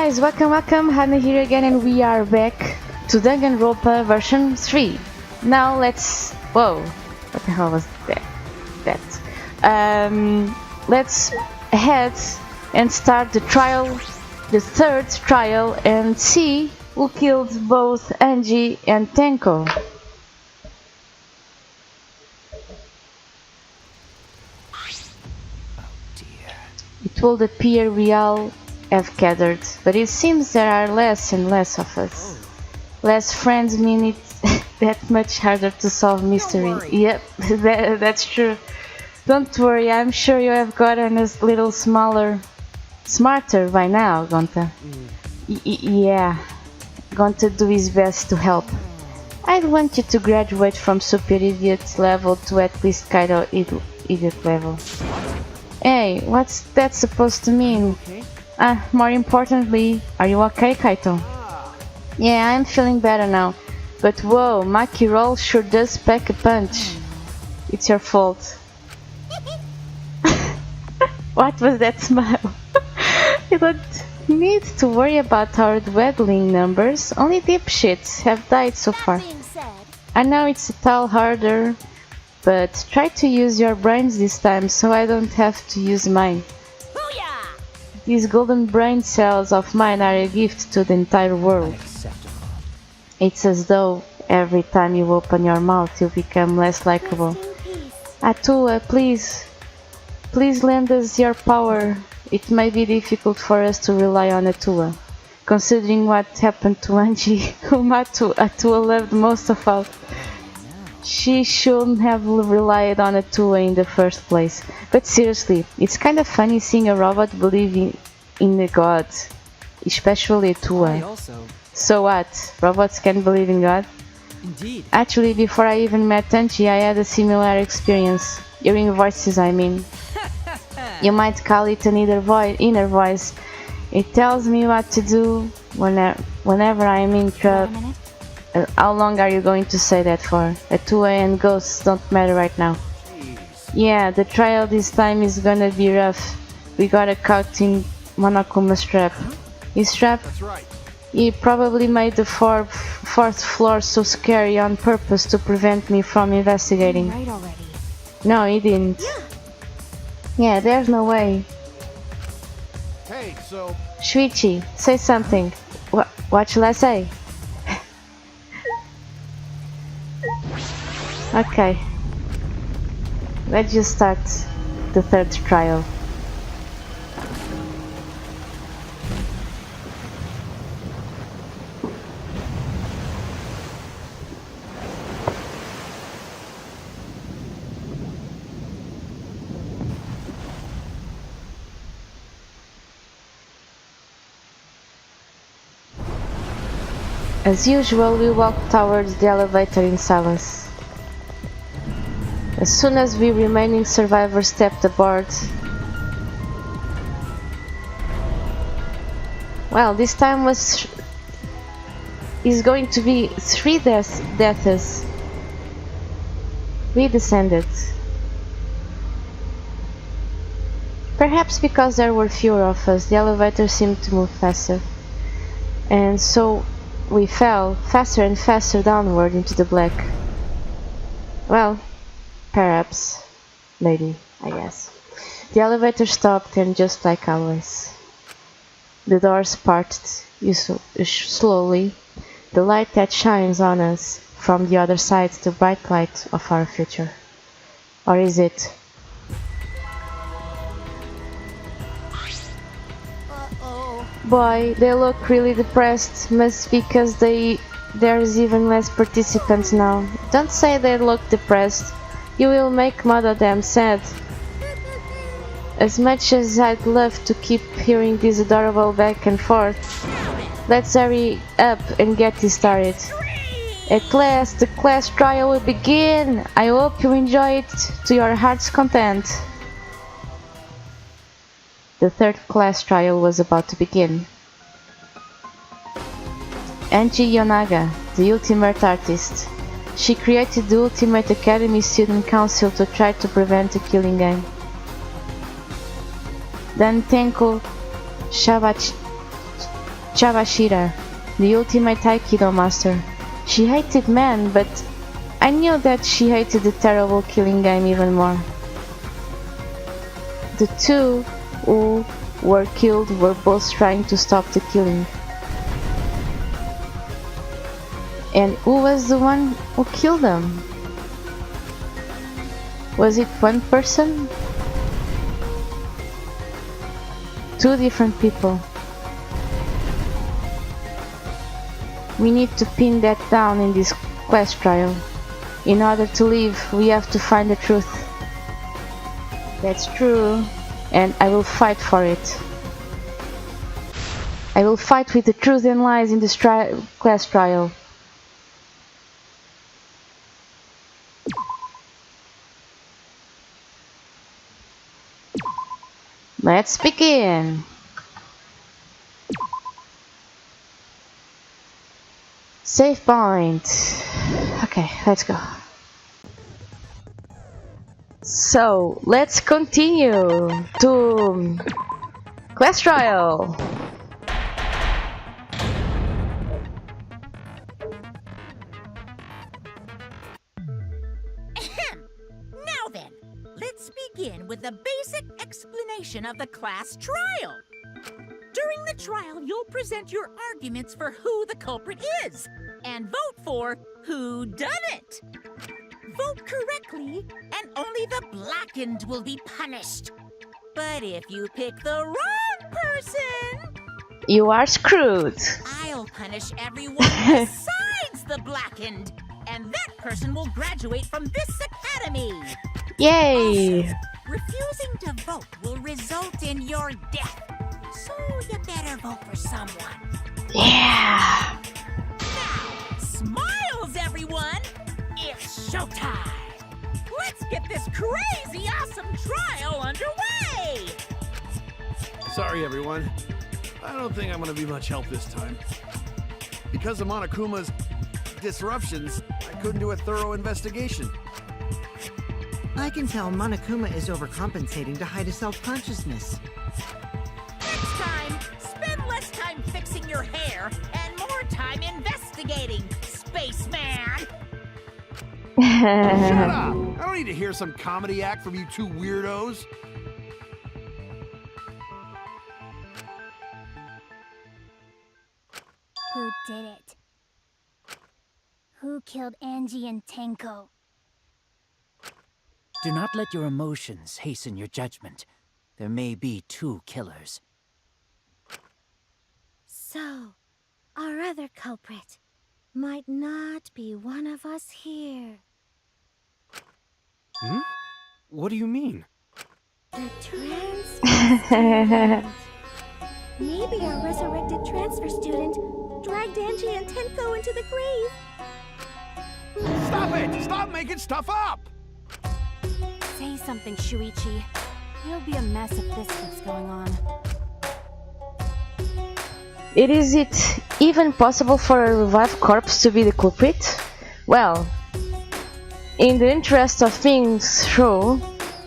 guys, welcome, Hannah here again and we are back to Danganronpa version 3. Now let's... whoa, what the hell was that? Let's head and start the trial, the third trial, and see who killed both Angie and Tenko. It would appear we all have gathered, but it seems there are less and less of us. Less friends mean it's that much harder to solve mystery. Yep, that's true. Don't worry, I'm sure you have gotten a little smarter by now, Gonta. Yeah, Gonta do his best to help. I'd want you to graduate from super idiot level to at least kind of idiot level. Hey, what's that supposed to mean? More importantly, are you okay, Kaito? Yeah, I'm feeling better now. But whoa, Maki Roll sure does pack a punch. It's your fault. What was that smile? You don't need to worry about our dwelling numbers. Only dipshits have died so far. I know it's a tall harder, but try to use your brains this time so I don't have to use mine. These golden brain cells of mine are a gift to the entire world. It's as though every time you open your mouth you become less likable. Atua, please lend us your power. It may be difficult for us to rely on Atua, considering what happened to Angie, whom Atua loved most of all. She shouldn't have relied on Atua in the first place. But seriously, it's kind of funny seeing a robot believing in a god, especially Atua. So what? Robots can believe in God? Indeed. Actually, before I even met Angie, I had a similar experience. Hearing voices, I mean. You might call it an inner voice. It tells me what to do whenever I'm in trouble. How long are you going to say that for? Atua and ghosts don't matter right now. Yeah, the trial this time is gonna be rough. We got caught in Monokuma's trap. His trap? That's right. He probably made the fourth floor so scary on purpose to prevent me from investigating. Right already. No, he didn't. Yeah, there's no way. Hey, so Shuichi, say something. What shall I say? Okay. Let's just start the third trial. As usual, we walked towards the elevator in silence. As soon as we remaining survivors stepped aboard, well, this time is going to be 3 deaths. We descended. Perhaps because there were fewer of us, the elevator seemed to move faster, and so we fell faster and faster downward into the black. Well, perhaps, maybe, I guess. The elevator stopped, and just like always, the doors parted slowly. The light that shines on us from the other side, the bright light of our future. Or is it? Boy, they look really depressed. Must be because there's even less participants now. Don't say they look depressed. You will make more of them sad. As much as I'd love to keep hearing this adorable back and forth, let's hurry up and get this started. At last, the class trial will begin. I hope you enjoy it to your heart's content. The third class trial was about to begin. Angie Yonaga, the ultimate artist. She created the Ultimate Academy Student Council to try to prevent a killing game. Then Tenko Chavashira, the ultimate Aikido master. She hated men, but I knew that she hated the terrible killing game even more. The two who were killed were both trying to stop the killing. And who was the one who killed them? Was it one person? Two different people. We need to pin that down in this quest trial. In order to live, we have to find the truth. That's true, and I will fight for it. I will fight with the truth and lies in this quest trial. Let's begin. Save point. Okay, let's go. So, let's continue to quest trial. Now then, let's begin with a basic explanation of the class trial. During the trial, you'll present your arguments for who the culprit is, and vote for who done it. Vote correctly, and only the blackened will be punished. But if you pick the wrong person, You are screwed. I'll punish everyone besides the blackened, and that person will graduate from this academy. Yay! Refusing to vote will result in your death, so you better vote for someone. Yeah! Now, smiles, everyone! It's showtime! Let's get this crazy awesome trial underway! Sorry, everyone. I don't think I'm gonna be much help this time. Because of Monokuma's disruptions, I couldn't do a thorough investigation. I can tell Monokuma is overcompensating to hide his self-consciousness. Next time, spend less time fixing your hair and more time investigating, spaceman! Shut up! I don't need to hear some comedy act from you two weirdos. Who did it? Who killed Angie and Tenko? Do not let your emotions hasten your judgment. There may be two killers. So, our other culprit might not be one of us here. Hmm? What do you mean? The transfer student. Maybe our resurrected transfer student dragged Angie and Tenko into the grave. Stop it! Stop making stuff up! Say something, Shuichi. It'll be a mess if this keeps going on. Is it even possible for a revived corpse to be the culprit? Well, in the interest of being true,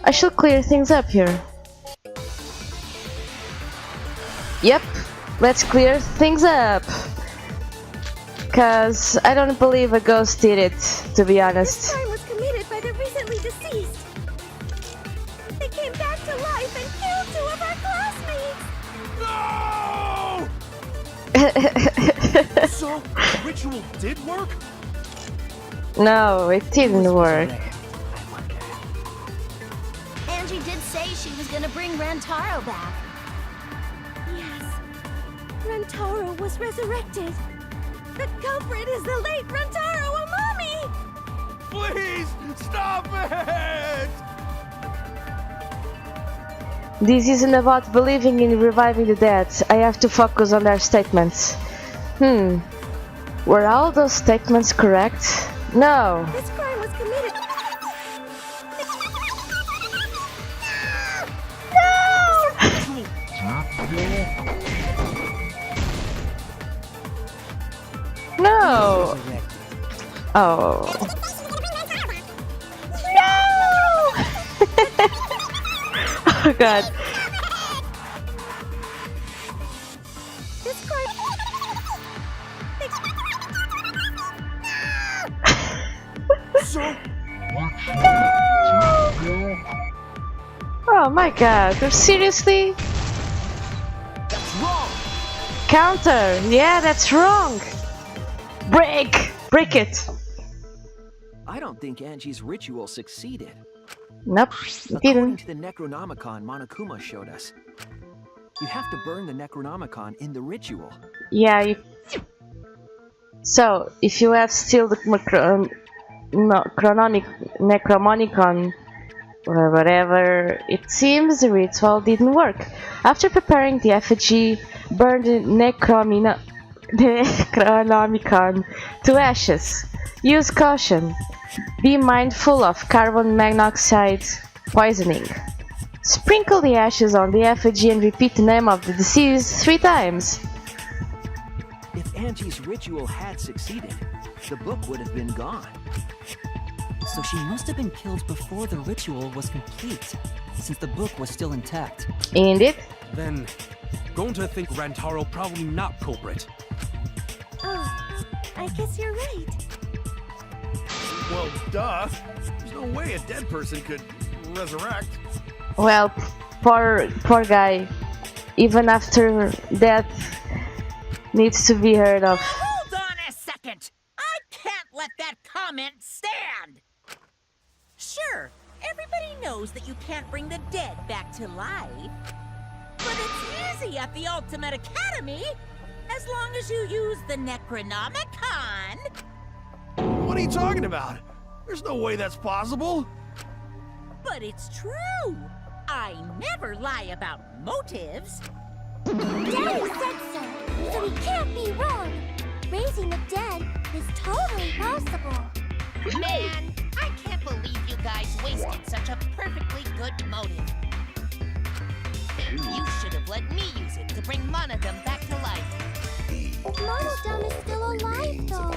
I should clear things up here. Yep, let's clear things up. Cause I don't believe a ghost did it, to be honest. This crime was committed by the recently deceased. They came back to life and killed 2 of our classmates. No! So, the ritual did work? No, it didn't work. I wonder. Angie did say she was gonna bring Rantaro back. Yes, Rantaro was resurrected. The culprit is the late Rantaro Amami! Please, stop it! This isn't about believing in reviving the dead. I have to focus on their statements. Were all those statements correct? No. This crime was committed. No! Resurrected. Oh. No! Oh god. This crime. So? Oh my god, seriously? That's wrong! Counter! Yeah, that's wrong! Break! Break it! I don't think Angie's ritual succeeded. Nope, it According didn't. to the Necronomicon Monokuma showed us, you have to burn the Necronomicon in the ritual. Yeah, you... So, if you have still the Necromonicon or whatever, it seems the ritual didn't work. After preparing the effigy, burn the Necronomicon to ashes. Use caution. Be mindful of carbon monoxide poisoning. Sprinkle the ashes on the effigy and repeat the name of the deceased 3 times. If Angie's ritual had succeeded, the book would have been gone. So she must have been killed before the ritual was complete, since the book was still intact. Indeed. Then, going to think Rantaro probably not culprit. Oh, I guess you're right. Well, duh. There's no way a dead person could resurrect. Well, poor guy. Even after death, needs to be heard of. Hold on a second! I can't let that comment stand! Sure, everybody knows that you can't bring the dead back to life. But it's easy at the Ultimate Academy, as long as you use the Necronomicon. What are you talking about? There's no way that's possible. But it's true. I never lie about motives. Daddy said so, so he can't be wrong. Raising the dead is totally possible. Man, I can't believe you guys wasted such a perfectly good motive. You should have let me use it to bring Monodum back to life. Monodum is still alive, though.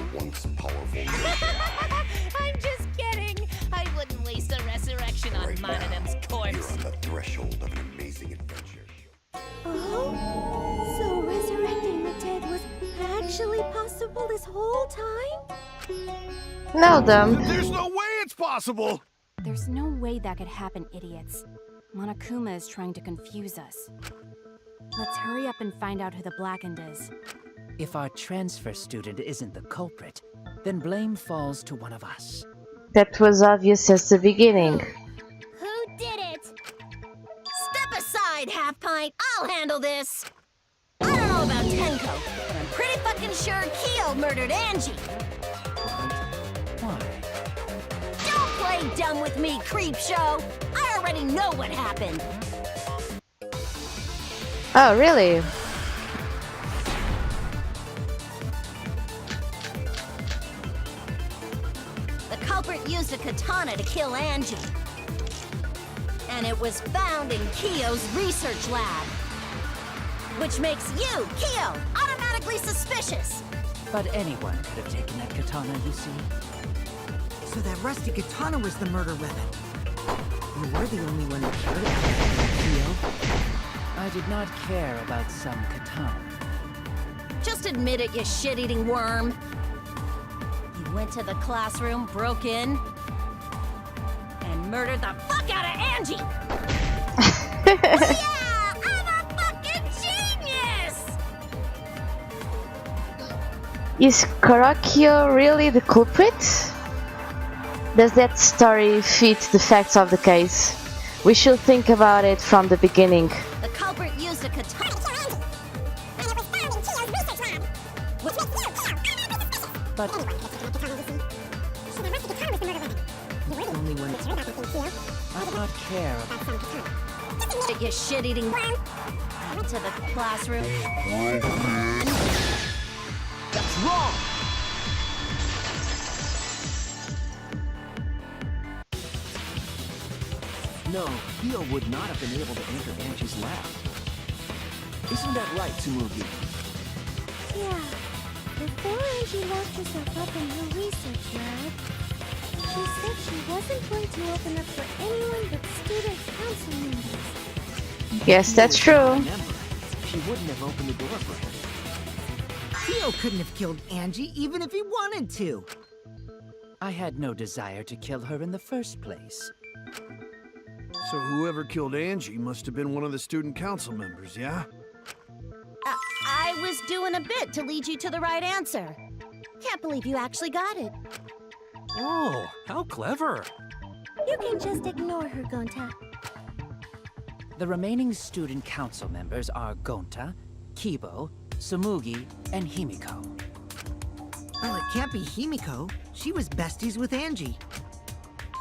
I'm just kidding. I wouldn't waste a resurrection on Monodum's corpse. You're on the threshold of an amazing adventure. Oh? So resurrecting the dead was actually possible this whole time? No, dumb. There's no way it's possible. There's no way that could happen, idiots. Monokuma is trying to confuse us. Let's hurry up and find out who the Blackened is. If our transfer student isn't the culprit, then blame falls to one of us. That was obvious since the beginning. Who did it? Step aside, Half Pint. I'll handle this. I don't know about Tenko, but I'm pretty fucking sure Kyo murdered Angie. Why? Don't play dumb with me, Creepshow. I already know what happened. Oh, really? The culprit used a katana to kill Angie. And it was found in Kyo's research lab. Which makes you, Kyo, automatically suspicious. But anyone could have taken that katana, you see. So that rusty katana was the murder weapon. You were the only one who cared about it, I did not care about some katana. Just admit it, you shit-eating worm. You went to the classroom, broke in, and murdered the fuck out of Angie! Yeah! I'm a fucking genius! Is Karakyo really the culprit? Does that story fit the facts of the case? We should think about it from the beginning. The culprit used a katana. But only one. I do not care about... You shit-eating worm. To the classroom. That's wrong. No, Kyo would not have been able to enter Angie's lab. Isn't that right, Tsumugi? Yeah. Before Angie locked herself up in her research lab, she said she wasn't going to open up for anyone but student council members. Yes, that's true. Remember, she wouldn't have opened the door for him. Kyo couldn't have killed Angie even if he wanted to. I had no desire to kill her in the first place. So whoever killed Angie must have been one of the student council members, yeah? I was doing a bit to lead you to the right answer. Can't believe you actually got it. Oh, how clever. You can just ignore her, Gonta. The remaining student council members are Gonta, Kibo, Tsumugi, and Himiko. Well, it can't be Himiko. She was besties with Angie.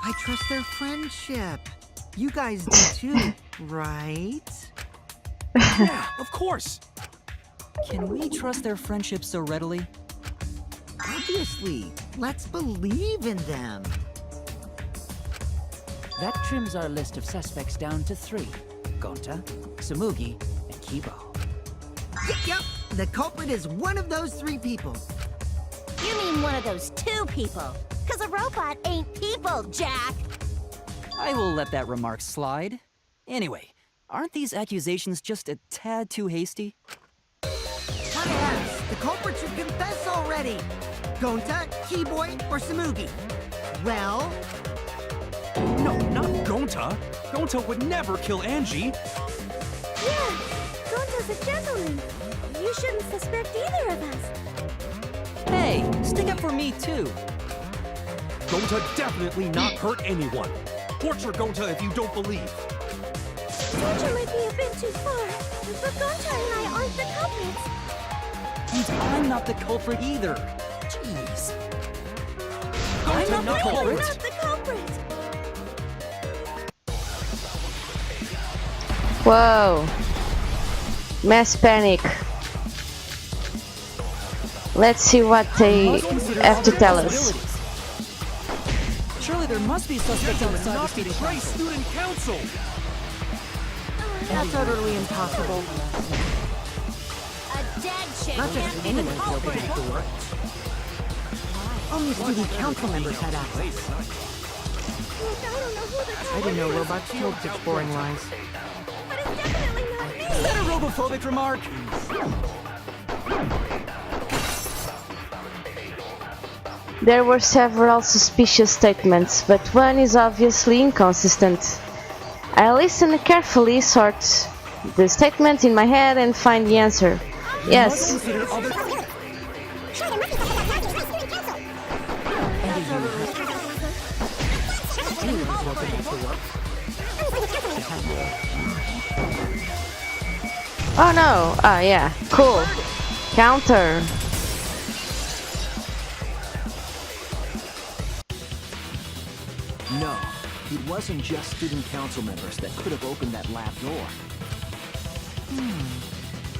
I trust their friendship. You guys do too, right? Yeah, of course. Can we trust their friendship so readily? Obviously. Let's believe in them. That trims our list of suspects down to 3. Gonta, Tsumugi, and Kibo. Yep. The culprit is one of those 3 people. You mean one of those 2 people? Because a robot ain't people, Jack! I will let that remark slide. Anyway, aren't these accusations just a tad too hasty? My ass! The culprit should confess already! Gonta, Keyboy, or Tsumugi? Well... No, not Gonta. Gonta would never kill Angie. Yeah, Gonta's a gentleman. You shouldn't suspect either of us. Hey, stick up for me too. Gonta definitely not hurt anyone. Torture Gonta if you don't believe. Torture might be a bit too far, but Gonta and I aren't the culprits. And I'm not the culprit either. Jeez. I'm not the Not culprit. the culprit. Whoa. Mass panic. Let's see what they have to tell us. Surely there must be suspects outside the Not student betray council. student council. That's utterly impossible. A dead chick Not can't just be the anyone can open culprit! that door. Only student council members had access. Look, I don't know who the culprit I didn't know is, robots told such boring lies. but it's definitely not me. Is that a robophobic remark? There were several suspicious statements, but one is obviously inconsistent. I listen carefully, sort the statement in my head and find the answer. Yes. Oh no. Ah, yeah. Cool. Counter. No, it wasn't just student council members that could have opened that lab door.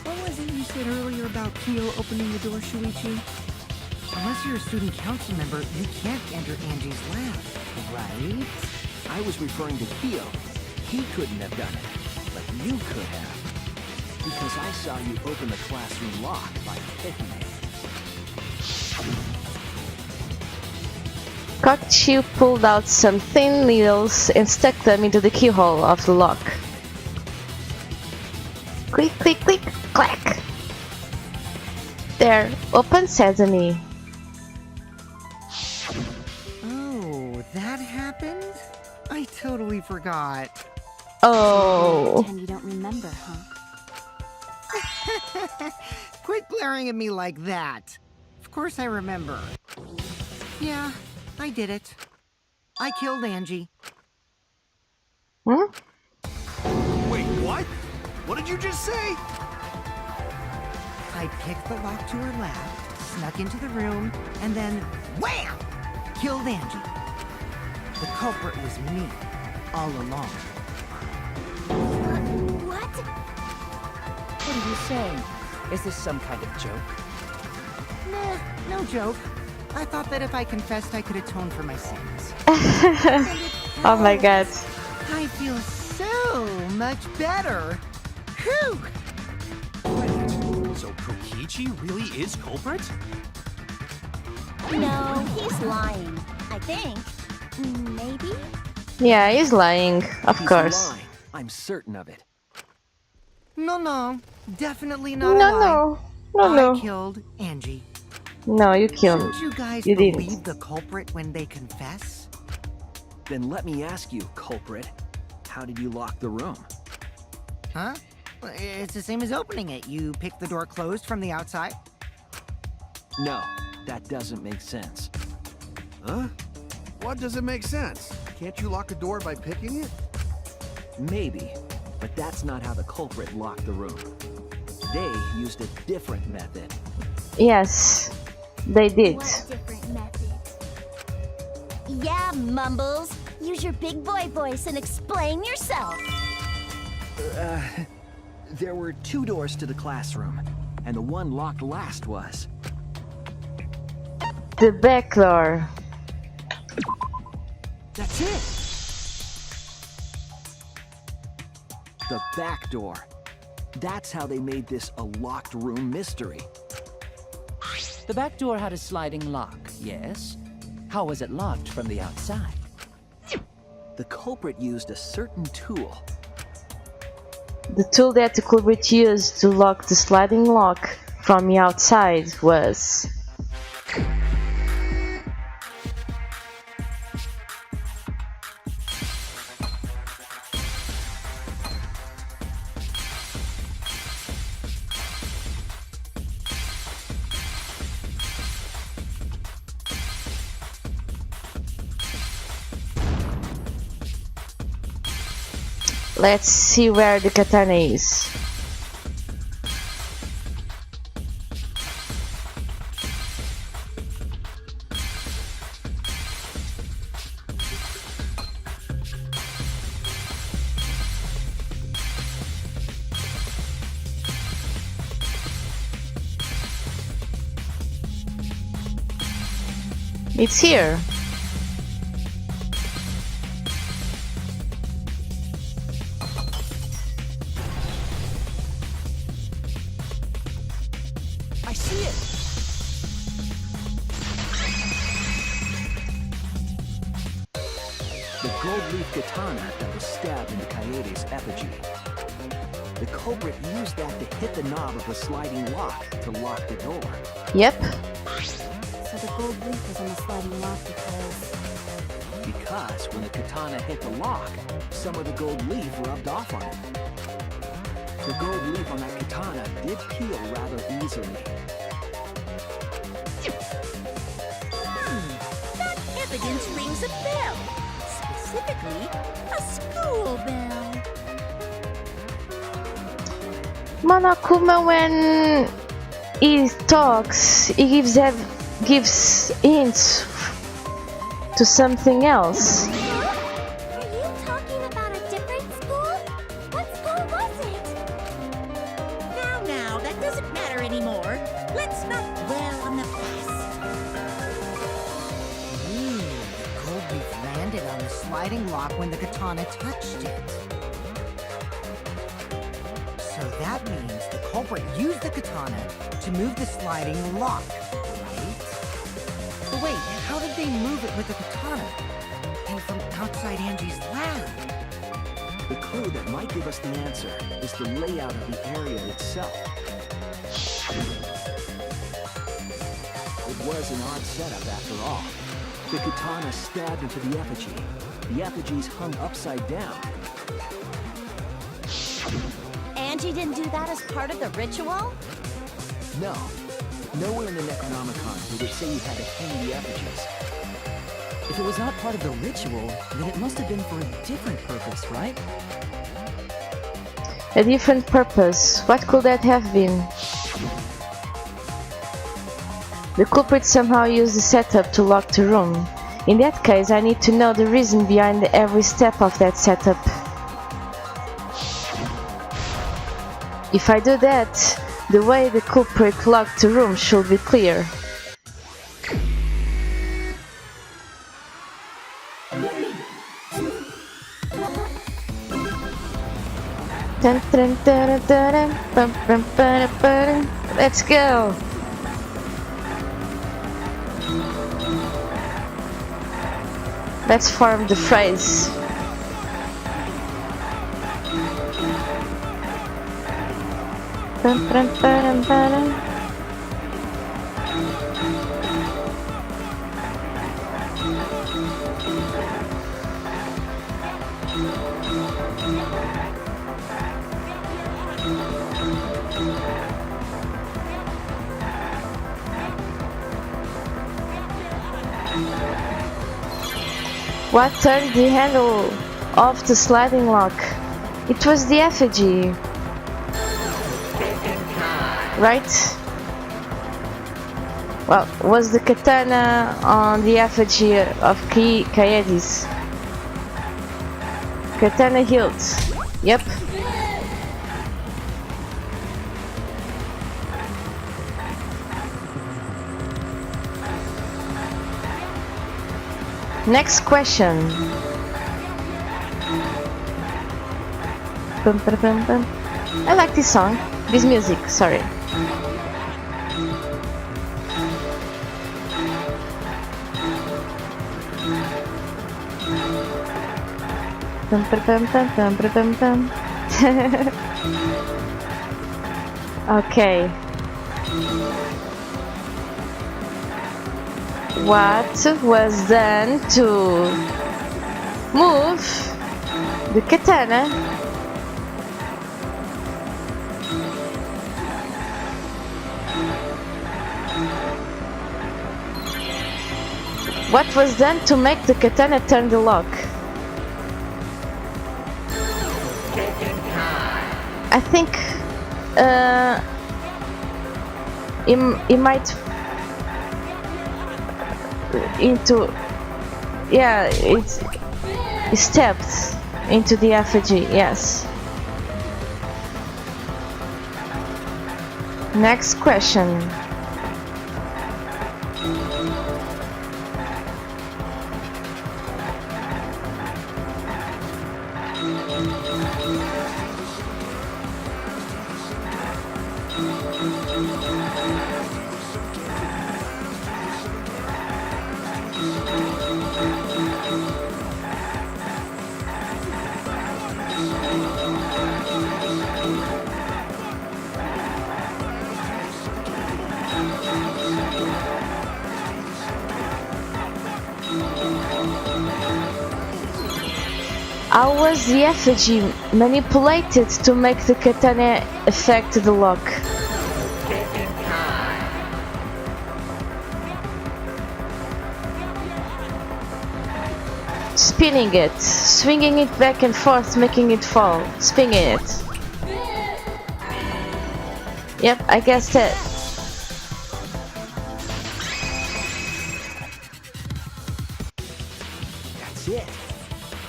What was it you said earlier about Kyo opening the door, Shuichi? Unless you're a student council member, you can't enter Angie's lab, right? I was referring to Kyo. He couldn't have done it, but you could have. Because I saw you open the classroom lock by picking it. Kochu pulled out some thin needles and stuck them into the keyhole of the lock. Click, click, click, clack! There, open sesame. Oh, that happened? I totally forgot. Oh. Pretend you don't remember, huh? Quit glaring at me like that. Of course I remember. Yeah, I did it. I killed Angie. Hmm? Wait, what? What did you just say? I picked the lock to her lab, snuck into the room, and then wham! Killed Angie. The culprit was me, all along. What? What are you saying? Is this some kind of joke? Nah, no joke. I thought that if I confessed, I could atone for my sins. Oh my god. I feel so much better. Whew! Wait, so Kokichi really is culprit? No, he's lying. I think. Maybe? Yeah, he's lying, of He's course. lying. I'm certain of it. No, definitely not a No, lie. no, no, I no. killed Angie. No, you killed. Shouldn't you guys You believe didn't. the culprit when they confess? Then let me ask you, culprit, how did you lock the room? Huh? Well, it's the same as opening it. You pick the door closed from the outside. No, that doesn't make sense. Huh? What doesn't make sense? Can't you lock a door by picking it? Maybe, but that's not how the culprit locked the room. They used a different method. Yes, they did. What different method? Yeah, Mumbles. Use your big boy voice and explain yourself. There were 2 doors to the classroom, and the one locked last was... The back door. That's it! The back door. That's how they made this a locked room mystery. The back door had a sliding lock, yes? How was it locked from the outside? The culprit used a certain tool. The tool that the culprit used to lock the sliding lock from the outside was... Let's see where the katana is. It's here. I see it! The gold leaf katana that was stabbed into Kaede's effigy. The culprit used that to hit the knob of the sliding lock to lock the door. Yep. So the gold leaf was on the sliding lock Because when the katana hit the lock, some of the gold leaf rubbed off on it. The gold leaf on that katana did peel rather easily. That evidence rings a bell. Specifically, a school bell. Monokuma, when he talks, he gives hints to something else. Are you talking about a different school? What school was it? Now, that doesn't matter anymore. Let's not dwell on the past. The gold leaf landed on the sliding lock when the katana touched it. So that means the culprit used the katana to move the sliding lock, right? But wait, how did they move it with the katana? And from outside Angie's lab? The clue that might give us the answer is the layout of the area itself. It was an odd setup after all. The katana stabbed into the effigy. The effigies hung upside down. Angie didn't do that as part of the ritual? No. Nowhere in the Necronomicon did it say you had to hang the effigies. If it was not part of the ritual, then it must have been for a different purpose, right? A different purpose. What could that have been? The culprit somehow used the setup to lock the room. In that case, I need to know the reason behind every step of that setup. If I do that, the way the culprit locked the room should be clear. Dun, dun, dun, dun, dun, bum, bum, ba, da, ba, da. Let's go! Let's form the phrase. Bum, bum, ba, dum, ba, dum. What turned the handle off the sliding lock? It was the effigy. Right? Well, was the katana on the effigy of Kaedes? Katana hilt. Yep. Next question. Bum, bum, bum, bum. I like this song. This music, sorry. Bum, bum, bum, bum, bum, bum, bum. Okay. What was done to move the katana What was done to make the katana turn the lock? I think it might into it stepped into the effigy. Yes. Next question. How was the effigy manipulated to make the katana affect the lock? Spinning it, swinging it back and forth, making it fall, spinning it. Yep, I guess that. That's it.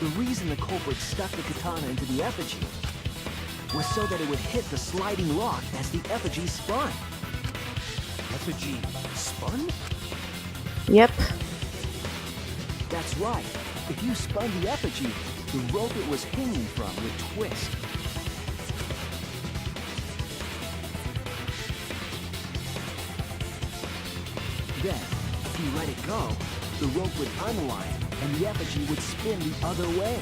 The reason the culprit stuck the katana into the effigy was so that it would hit the sliding lock as the effigy spun. Effigy spun? Yep. That's right. If you spun the effigy, the rope it was hanging from would twist. Then, if you let it go, the rope would unwind and the effigy would spin the other way.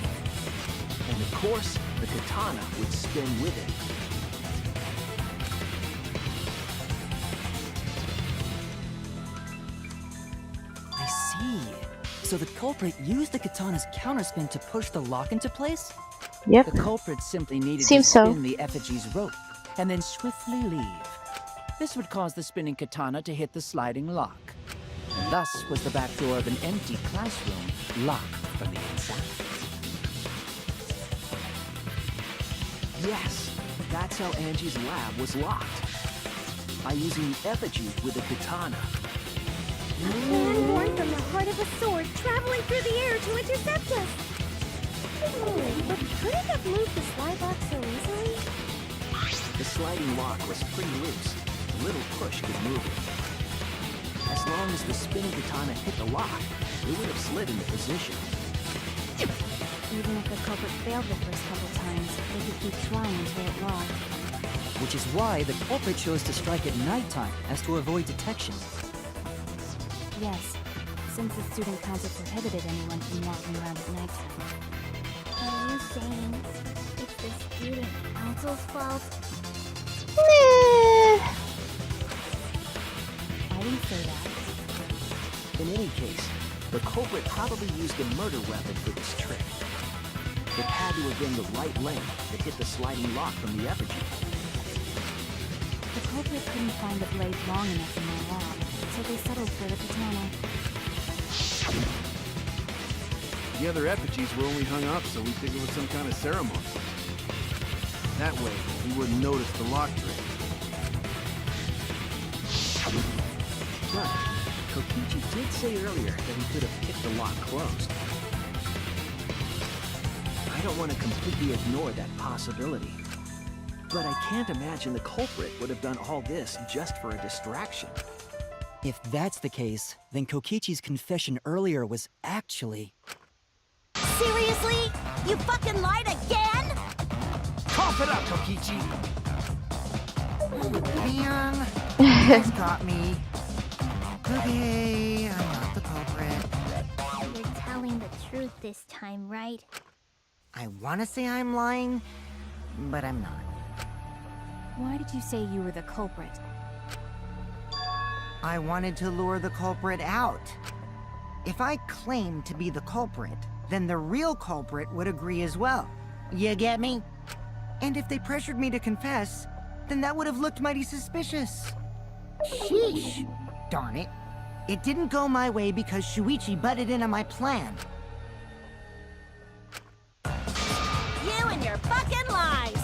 And of course, the katana would spin with it. I see. So the culprit used the katana's counterspin to push the lock into place? Yep. The culprit simply needed Seems to so. spin the effigy's rope and then swiftly leave. This would cause the spinning katana to hit the sliding lock. And thus was the back door of an empty classroom locked from the inside. Yes, that's how Angie's lab was locked. By using the effigy with the katana. A man born from the heart of a sword, traveling through the air to intercept us. Oh, but could it have moved the slide lock so easily? The sliding lock was pretty loose. A little push could move it. As long as the spinning katana hit the lock, it would have slid into position. Even if the culprit failed the first couple times, they could keep trying until it locked. Which is why the culprit chose to strike at nighttime, as to avoid detection. Yes, since the student council prohibited anyone from walking around at nighttime. Are you saying it's the student council's fault? I didn't say that. In any case, the culprit probably used a murder weapon for this trick. It had to have been the right length that hit the sliding lock from the effigy. The culprit couldn't find the blade long enough in their lab, so they settled for the katana. The other effigies were only hung up, so we think it was some kind of ceremony. That way, we wouldn't notice the lock trick. Right. Kokichi did say earlier that he could have kicked the lock closed. I don't want to completely ignore that possibility. But I can't imagine the culprit would have done all this just for a distraction. If that's the case, then Kokichi's confession earlier was actually... Seriously? You fucking lied again? Cough it up, Kokichi! Man, you guys got me. Okay, I'm not the culprit. You're telling the truth this time, right? I want to say I'm lying, but I'm not. Why did you say you were the culprit? I wanted to lure the culprit out. If I claimed to be the culprit, then the real culprit would agree as well. You get me? And if they pressured me to confess, then that would have looked mighty suspicious. Sheesh. Darn it. It didn't go my way because Shuichi butted in on my plan. You and your fucking lies!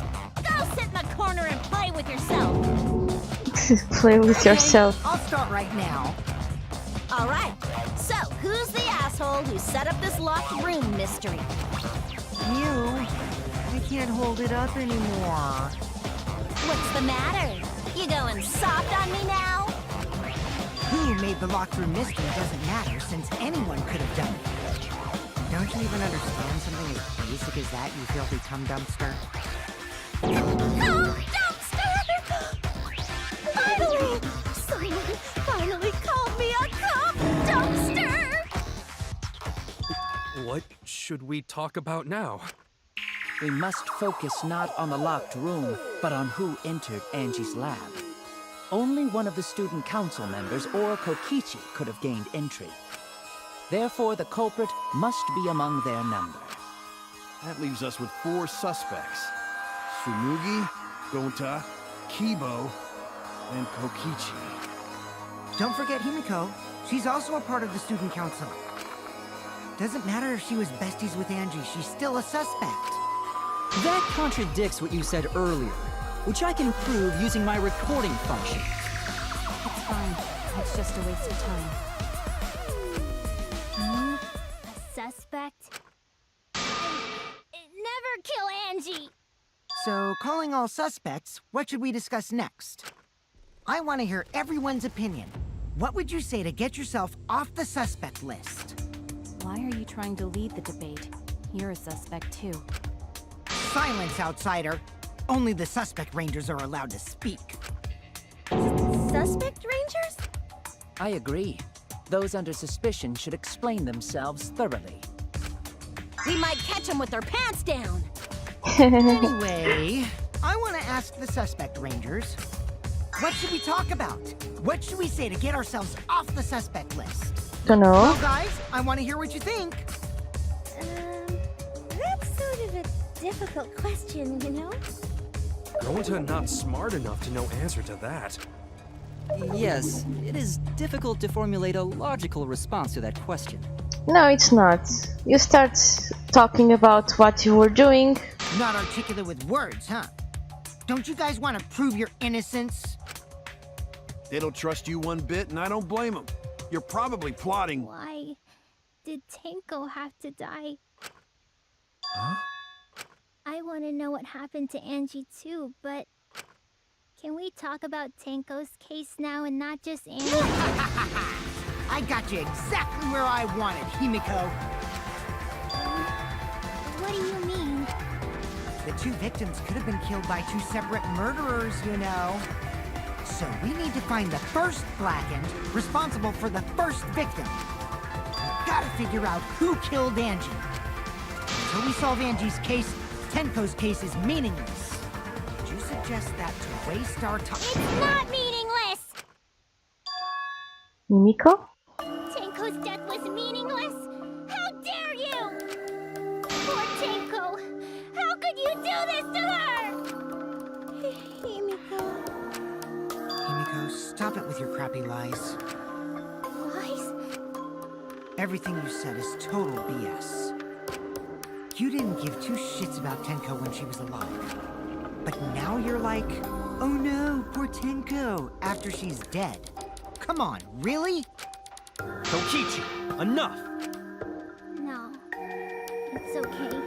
Go sit in the corner and play with yourself! Play with yourself. I'll start right now. Alright, so who's the asshole who set up this locked room mystery? You. I can't hold it up anymore. What's the matter? You going soft on me now? Who made the locked room mystery doesn't matter, since anyone could have done it. Don't you even understand something as basic as that, you filthy cum dumpster? Oh, dumpster! Finally! Someone finally called me a cum dumpster! What should we talk about now? We must focus not on the locked room, but on who entered Angie's lab. Only one of the student council members or Kokichi could have gained entry. Therefore, the culprit must be among their number. That leaves us with 4 suspects. Tsumugi, Gonta, Kibo, and Kokichi. Don't forget Himiko. She's also a part of the student council. Doesn't matter if she was besties with Angie, she's still a suspect. That contradicts what you said earlier, which I can prove using my recording function. It's fine. It's just a waste of time. A suspect? Never kill Angie! So, calling all suspects, what should we discuss next? I want to hear everyone's opinion. What would you say to get yourself off the suspect list? Why are you trying to lead the debate? You're a suspect too. Silence, outsider! Only the suspect rangers are allowed to speak. Suspect rangers? I agree. Those under suspicion should explain themselves thoroughly. We might catch them with their pants down! Anyway, I want to ask the suspect rangers, what should we talk about? What should we say to get ourselves off the suspect list? Don't know. Well, guys, I want to hear what you think. That's sort of a difficult question, you know? Gonta not smart enough to know answer to that. Yes, it is difficult to formulate a logical response to that question. No, it's not. You start talking about what you were doing. Not articulate with words, huh? Don't you guys want to prove your innocence? They don't trust you one bit, and I don't blame them. You're probably plotting. Why did Tenko have to die? Huh? I want to know what happened to Angie too, but can we talk about Tenko's case now and not just Angie? I got you exactly where I wanted, Himiko. What do you mean? The 2 victims could have been killed by 2 separate murderers, you know. So we need to find the first Blackened responsible for the first victim. We've got to figure out who killed Angie. Until we solve Angie's case, Tenko's case is meaningless. Did you suggest that to waste our time? It's not meaningless! Mimiko? Tenko's death was meaningless? How dare you! Poor Tenko! How could you do this to her? Himiko... Himiko, stop it with your crappy lies. Lies? Everything you said is total BS. You didn't give two shits about Tenko when she was alive. But now you're like, oh no, poor Tenko, after she's dead. Come on, really? Kokichi, enough! No, it's okay.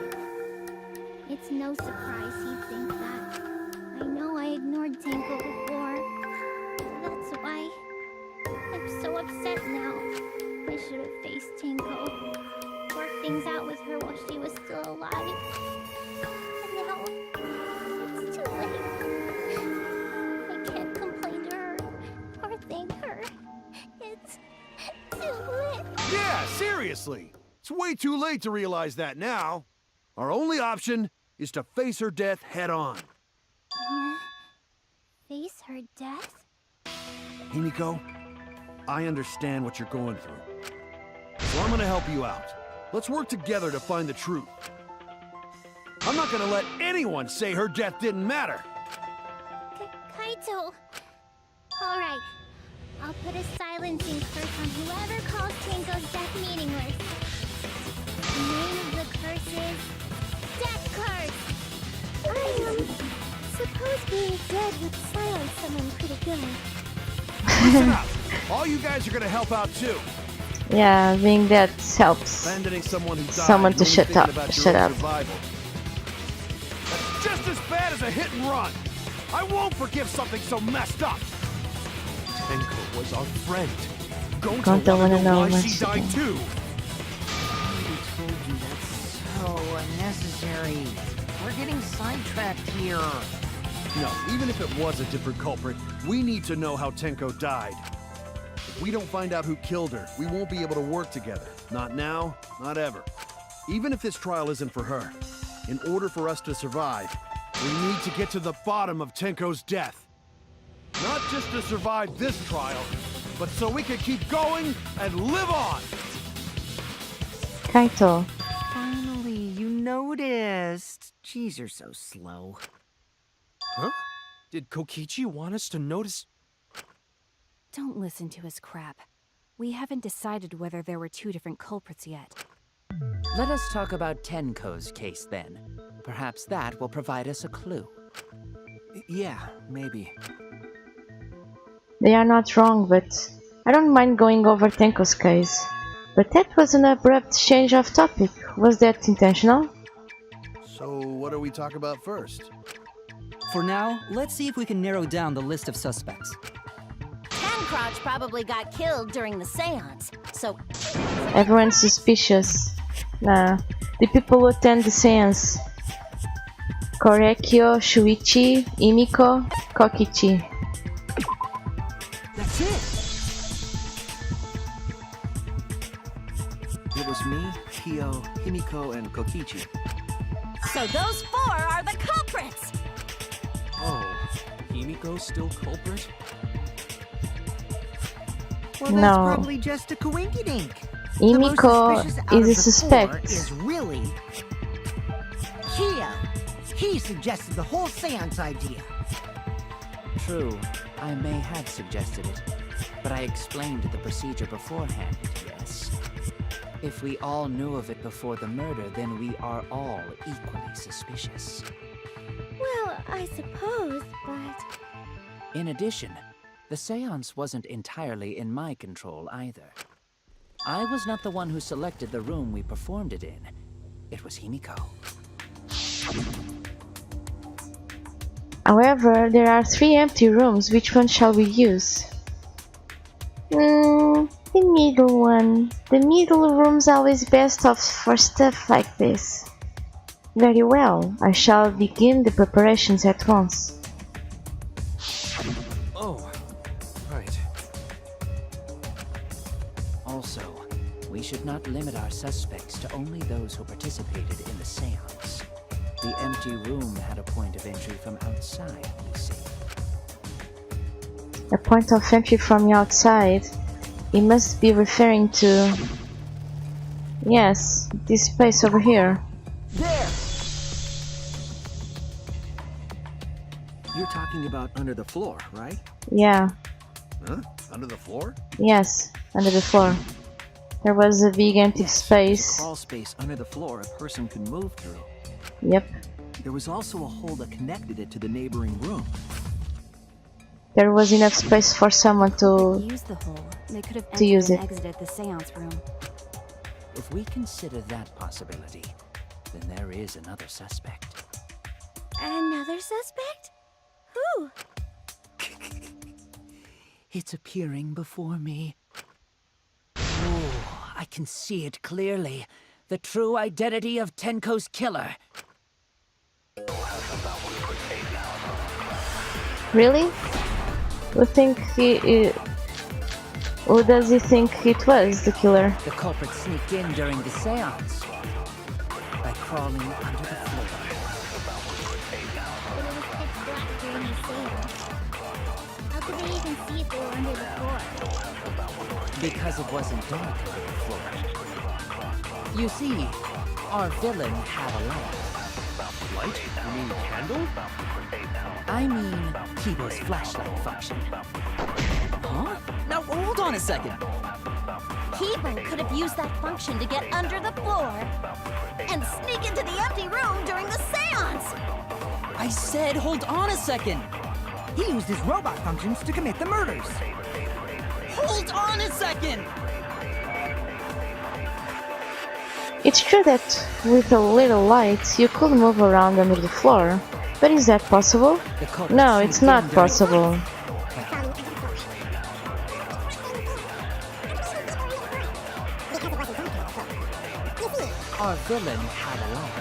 It's no surprise he'd think that. I know I ignored Tenko before. That's why I'm so upset now. I should have faced Tenko. Worked things out with her while she was still alive. And now, it's too late. I can't complain to her or thank her. It's too late. Yeah, seriously! It's way too late to realize that now. Our only option is to face her death head on. Face her death? Himiko, I understand what you're going through. So I'm gonna help you out. Let's work together to find the truth. I'm not gonna let anyone say her death didn't matter. Kaito. Alright. I'll put a silencing curse on whoever calls Tenko's death meaningless. The name of the curse is Death Curse! Suppose being dead would silence someone pretty good. Listen up! All you guys are gonna help out too. Yeah, being dead helps Abandoning someone who died, someone to only shut thinking up. about your Shut own up. survival. That's just as bad as a hit and run. I won't forgive something so messed up. Tenko was our friend. Gonta Gonta wanna wanna know know why when she she died died. too. I told you that's so unnecessary. We're getting sidetracked here. No, even if it was a different culprit, we need to know how Tenko died. If we don't find out who killed her, we won't be able to work together. Not now, not ever. Even if this trial isn't for her, in order for us to survive, we need to get to the bottom of Tenko's death. Not just to survive this trial, but so we can keep going and live on! Kaito. Finally, you noticed. Jeez, you're so slow. Huh? Did Kokichi want us to notice? Don't listen to his crap. We haven't decided whether there were two different culprits yet. Let us talk about Tenko's case then. Perhaps that will provide us a clue. Yeah, maybe. They are not wrong, but I don't mind going over Tenko's case. But that was an abrupt change of topic. Was that intentional? So what do we talk about first? For now, let's see if we can narrow down the list of suspects. Tancrotch probably got killed during the seance, so Everyone's suspicious. Nah, the people who attend the seance. Korekyo, Shuichi, Imiko, Kokichi. That's it! It was me, Kyo, Himiko, and Kokichi. so those four are the culprits! Oh, Himiko's still culprit? Well, that's No. probably just a coinkydink. The most Imiko suspicious out is of a the suspect. four is really Kyo. He suggested the whole seance idea. True, I may have suggested it, but I explained the procedure beforehand, yes. If we all knew of it before the murder, then we are all equally suspicious. Well, I suppose, but... In addition, the seance wasn't entirely in my control either. I was not the one who selected the room we performed it in. It was Himiko. However, there are 3 empty rooms. Which one shall we use? The middle one. The middle room's always best off for stuff like this. Very well, I shall begin the preparations at once. Oh, right. Also, we should not limit our suspects to only those who participated in the seance. The empty room had a point of entry from outside, you see. A point of entry from the outside. He must be referring to... Yes, this space over here. There! You're talking about under the floor, right? Yeah, Huh? Under the floor? yes, under the floor. There was a big empty Yes, space. crawl space under the floor a person could move through. Yep. There was also a hole that connected it to the neighboring room. There was enough space for someone to Use the hole. They could have to entered use and it. exited the seance room. If we consider that possibility, then there is another suspect. Another suspect? Who? It's appearing before me. Oh, I can see it clearly. The true identity of Tenko's killer. Really? Who does he think it was, the killer? The culprit sneaked in during the seance by crawling under the floor. But it was pitch black during the seance. How could they even see if they were under the floor? Because it wasn't dark under the floor. You see, our villain had a lamp. Light? You mean candle? I mean, Kiba's flashlight function. Huh? Now hold on a second. Kiba could have used that function to get under the floor and sneak into the empty room during the seance. I said hold on a second. He used his robot functions to commit the murders. Hold on a second. It's true that with a little light you could move around under the floor, but is that possible? The culprit No, it's sneaked in not during- possible. Our villain had a lamp.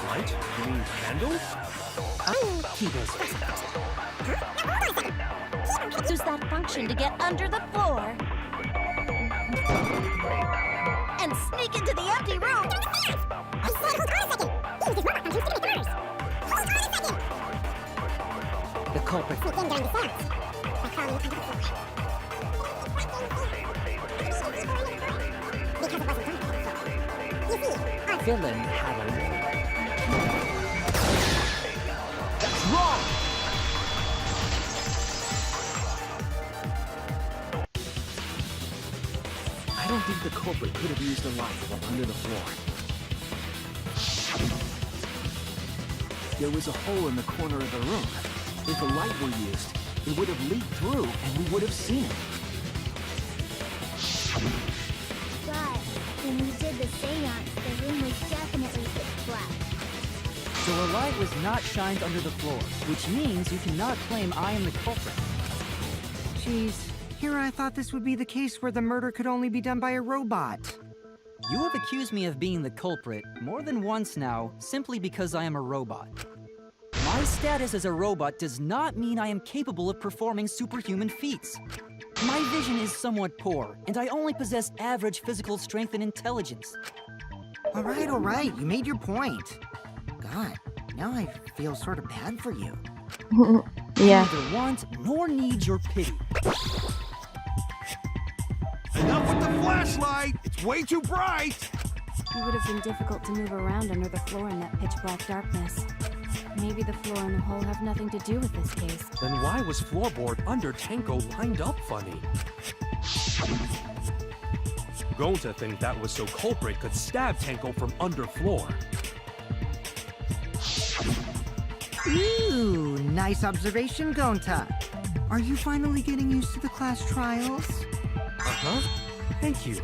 Light? You mean candle? Kiba's Use that function to get under the floor and sneak into the empty room. I said, hold on a second. He used his robot functions to commit the murders. Hold on a second. The culprit Sneak in during the seance by crawling under the floor. Because it wasn't dark. You see, our villain had a lamp. That's wrong! I don't think the culprit could have used a light while under the floor. There was a hole in the corner of the room. If a light were used, it would have leaked through and we would have seen it. But when we did the seance, the room was definitely pitch black. So a light was not shined under the floor, which means you cannot claim I am the culprit. Jeez, here I thought this would be the case where the murder could only be done by a robot. You have accused me of being the culprit more than once now, simply because I am a robot. My status as a robot does not mean I am capable of performing superhuman feats. My vision is somewhat poor, and I only possess average physical strength and intelligence. All right, you made your point. God, now I feel sort of bad for you. Yeah. I neither want nor need your pity. Enough with the flashlight! It's way too bright! It would have been difficult to move around under the floor in that pitch black darkness. Maybe the floor and the hole have nothing to do with this case. Then why was floorboard under Tenko lined up funny? Gonta think that was so culprit could stab Tenko from under floor. Ooh, nice observation, Gonta. Are you finally getting used to the class trials? Uh-huh. Thank you.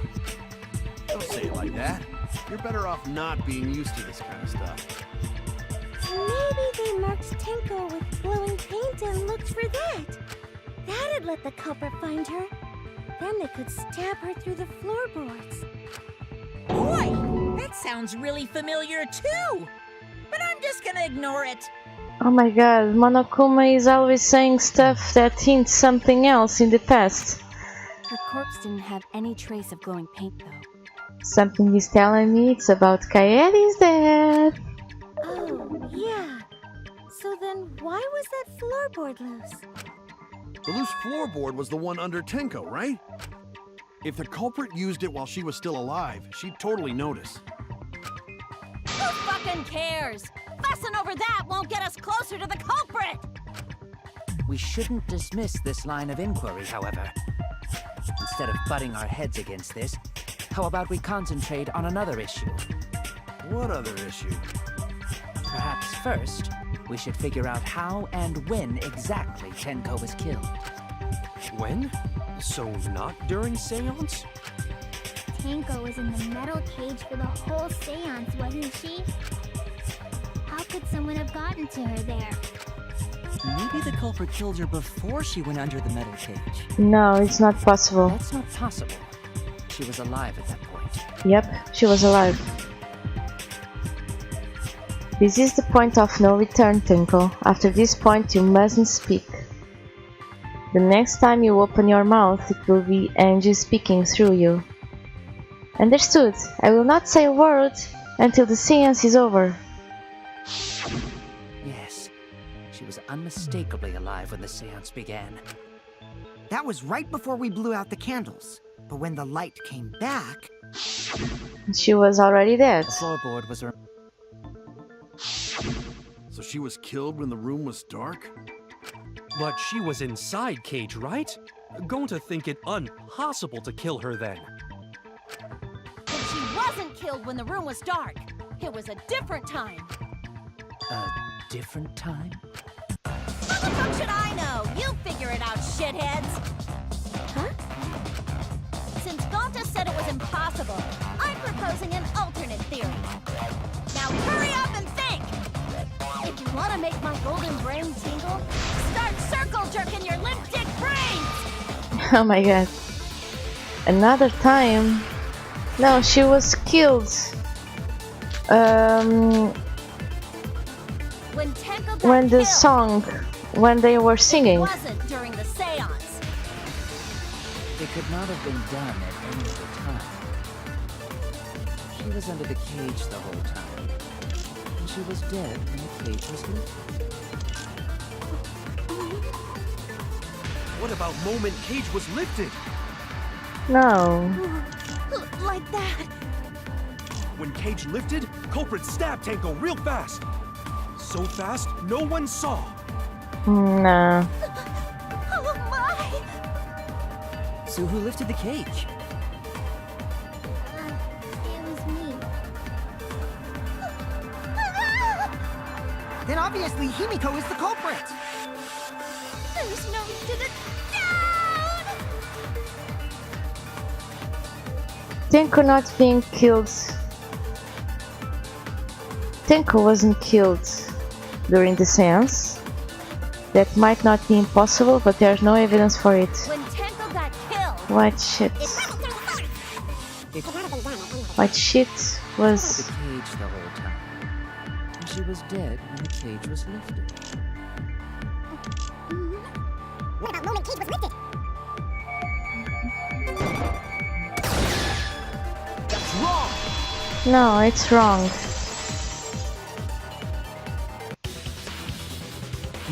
Don't say it like that. You're better off not being used to this kind of stuff. Maybe they marked Tenko with glowing paint and looked for that. That'd let the culprit find her. Then they could stab her through the floorboards. Boy, that sounds really familiar too. But I'm just gonna ignore it. Oh my god, Monokuma is always saying stuff that hints something else in the past. Her corpse didn't have any trace of glowing paint, though. Something is telling me it's about Kaeri's death. Oh, yeah. So then why was that floorboard loose? The loose floorboard was the one under Tenko, right? If the culprit used it while she was still alive, she'd totally notice. Who fucking cares? Fussing over that won't get us closer to the culprit! We shouldn't dismiss this line of inquiry, however. Instead of butting our heads against this, how about we concentrate on another issue? What other issue? Perhaps first, we should figure out how and when exactly Tenko was killed. When? So not during seance? Tenko was in the metal cage for the whole seance, wasn't she? How could someone have gotten to her there? Maybe the culprit killed her before she went under the metal cage. No, it's not possible. That's not possible. She was alive at that point. Yep, she was alive. This is the point of no return, Tenko. After this point, you mustn't speak. The next time you open your mouth, it will be Angie speaking through you. Understood. I will not say a word until the seance is over. Yes, she was unmistakably alive when the seance began. That was right before we blew out the candles. But when the light came back... She was already dead. The floorboard was... So she was killed when the room was dark? But she was inside Cage, right? Going to think it impossible to kill her then. But she wasn't killed when the room was dark. It was a different time. A different time? How the fuck should I know? You figure it out, shitheads! Huh? Since Gonta said it was impossible, I'm proposing an alternate theory. Now hurry up and think! If you want to make my golden brain tingle, start circle jerking your limp dick brains! Oh my god. Another time? No, she was killed. When Tenko got When the killed, song, when they were it singing. wasn't during the seance. It could not have been done at any other time. She was under the cage the whole time. And she was dead when the cage was lifted. What about moment Cage was lifted? No. Like that. When Cage lifted, culprit stabbed Tenko real fast. So fast, no one saw. Nah. Oh my! So who lifted the cage? It was me. Then obviously Himiko is the culprit! There's no to the down! Tenko not being killed. Tenko wasn't killed during the seance. That might not be impossible, but there's no evidence for it. When Tenko got killed, White shit. White shit The was... cage the whole time. And she was dead when the cage was lifted. What about moment Cage was lifted? That's wrong! No, it's wrong.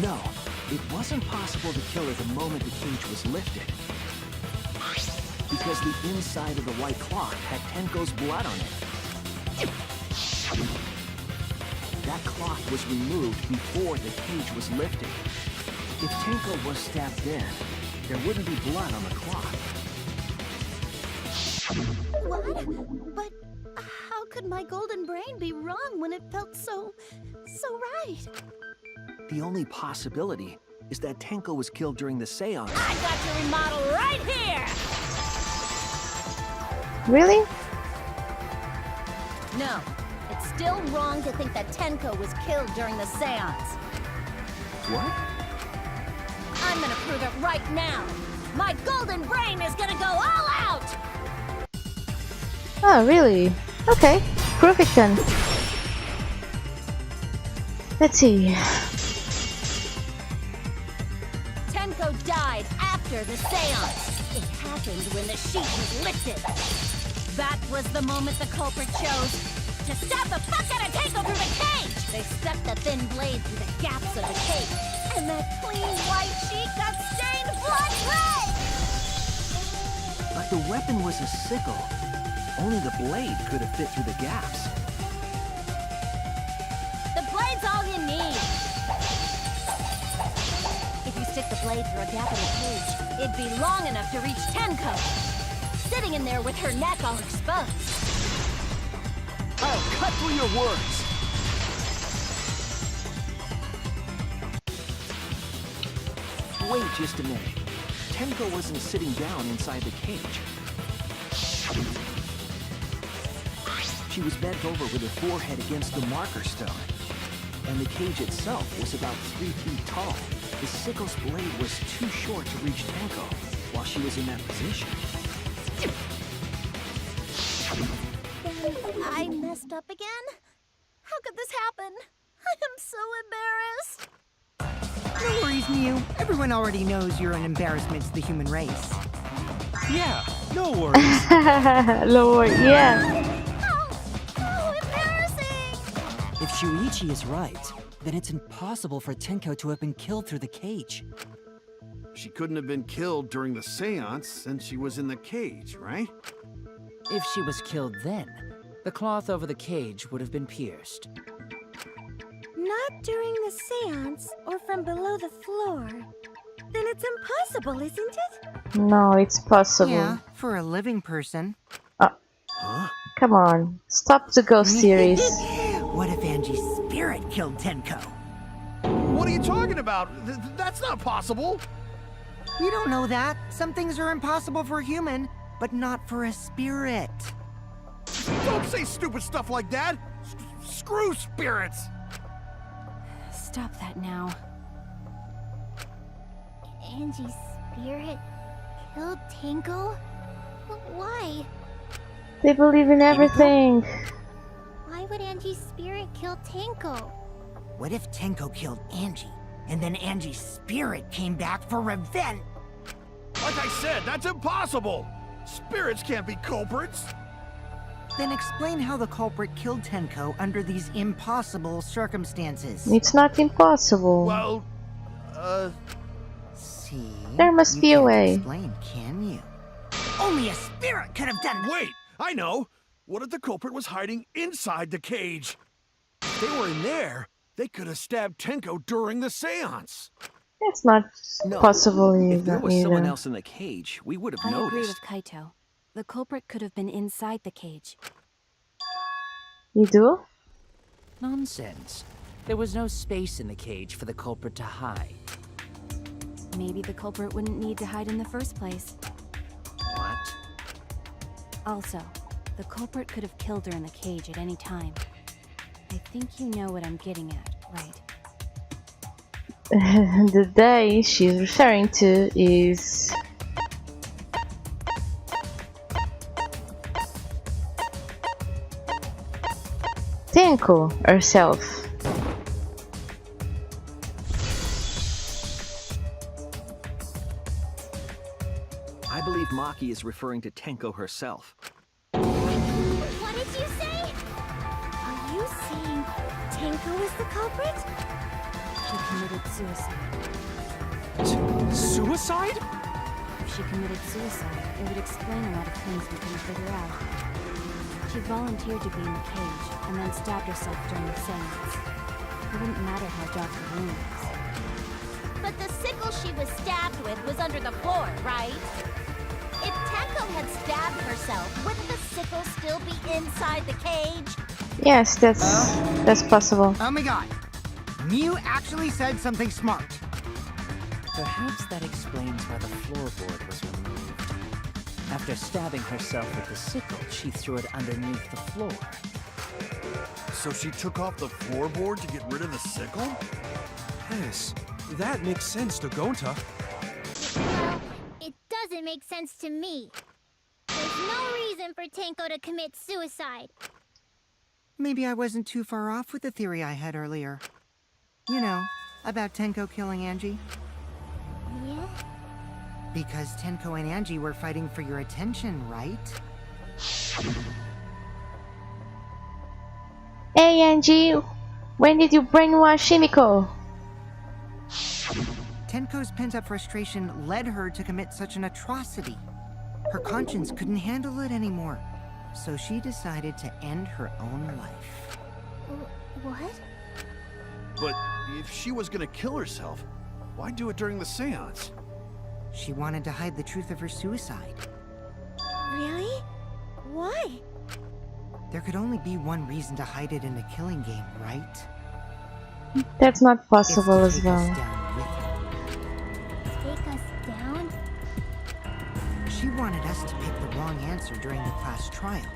No, it wasn't possible to kill her the moment the cage was lifted. Because the inside of the white cloth had Tenko's blood on it. That cloth was removed before the cage was lifted. If Tenko was stabbed then, there wouldn't be blood on the cloth. what? But how could my golden brain be wrong when it felt so right? The only possibility is that Tenko was killed during the seance. I got your remodel right here! Really? No, it's still wrong to think that Tenko was killed during the seance. What? I'm gonna prove it right now. My golden brain is gonna go all out! Oh, really? Okay, prove it then. Let's see. Tenko died after the seance. It happened when the sheet was lifted. That was the moment the culprit chose to stab the fuck out of Tenko through the cage! They stuck the thin blade through the gaps of the cage, and that clean white sheet got stained blood red! But the weapon was a sickle. Only the blade could have fit through the gaps. The blade's all you need. If you stick the blade through a gap in the cage, it'd be long enough to reach Tenko. Sitting in there with her neck all exposed. I'll cut through your words! Wait just a minute. Tenko wasn't sitting down inside the cage. She was bent over with her forehead against the marker stone. And the cage itself was about 3 feet tall. The sickle's blade was too short to reach Tenko while she was in that position. Then I messed up again? How could this happen? I am so embarrassed. No worries, Mew. Everyone already knows you're an embarrassment to the human race. Yeah, no worries. Lord, yeah. Oh, embarrassing! If Shuichi is right, then it's impossible for Tenko to have been killed through the cage. She couldn't have been killed during the seance since she was in the cage, right? If she was killed then, the cloth over the cage would have been pierced. Not during the seance or from below the floor. Then it's impossible, isn't it? No, it's possible. Yeah, for a living person. Huh? Come on, stop the ghost series. What if Angie's spirit killed Tenko? What are you talking about? That's not possible! You don't know that. Some things are impossible for a human, but not for a spirit. Don't say stupid stuff like that! Screw spirits! Stop that now. Angie's spirit killed Tenko? Why? They believe in everything. Why would Angie's spirit kill Tenko? What if Tenko killed Angie, and then Angie's spirit came back for revenge? Like I said, that's impossible! Spirits can't be culprits! Then explain how the culprit killed Tenko under these impossible circumstances. It's not impossible. Well, See? There must You be a can't way. Explain, can you? Only a spirit could have done. wait! I know! What if the culprit was hiding inside the cage? If they were in there, they could have stabbed Tenko during the seance! It's not No. possible If there either. was someone else in the cage, we would have I agree noticed. with Kaito. The culprit could have been inside the cage. You do? Nonsense. There was no space in the cage for the culprit to hide. Maybe the culprit wouldn't need to hide in the first place. What? Also, the culprit could have killed her in the cage at any time. I think you know what I'm getting at, right? The day she's referring to is Tenko herself. I believe Maki is referring to Tenko herself. What did you say? Are you saying Tenko is the culprit? She committed suicide. Suicide? If she committed suicide, it would explain a lot of things we couldn't figure out. She volunteered to be in the cage, and then stabbed herself during the seance. It wouldn't matter how dark the room was. But the sickle she was stabbed with was under the floor, right? If Tenko had stabbed herself, wouldn't the sickle still be inside the cage? Yes, that's possible. Oh my god. Mew actually said something smart. Perhaps that explains why the floorboard was removed. After stabbing herself with the sickle, she threw it underneath the floor. So she took off the floorboard to get rid of the sickle? Yes, that makes sense to Gonta. Well, it doesn't make sense to me. There's no reason for Tenko to commit suicide. Maybe I wasn't too far off with the theory I had earlier. You know, about Tenko killing Angie. Yeah? Because Tenko and Angie were fighting for your attention, right? Hey Angie, when did you brainwash Himiko? Tenko's pent-up frustration led her to commit such an atrocity. Her conscience couldn't handle it anymore, so she decided to end her own life. What? But if she was gonna kill herself, Why do it during the seance? She wanted to hide the truth of her suicide. Really? Why? There could only be one reason to hide it in a killing game, right? That's not It's possible to as take well. us down with her. Take us down? She wanted us to pick the wrong answer during the class trial.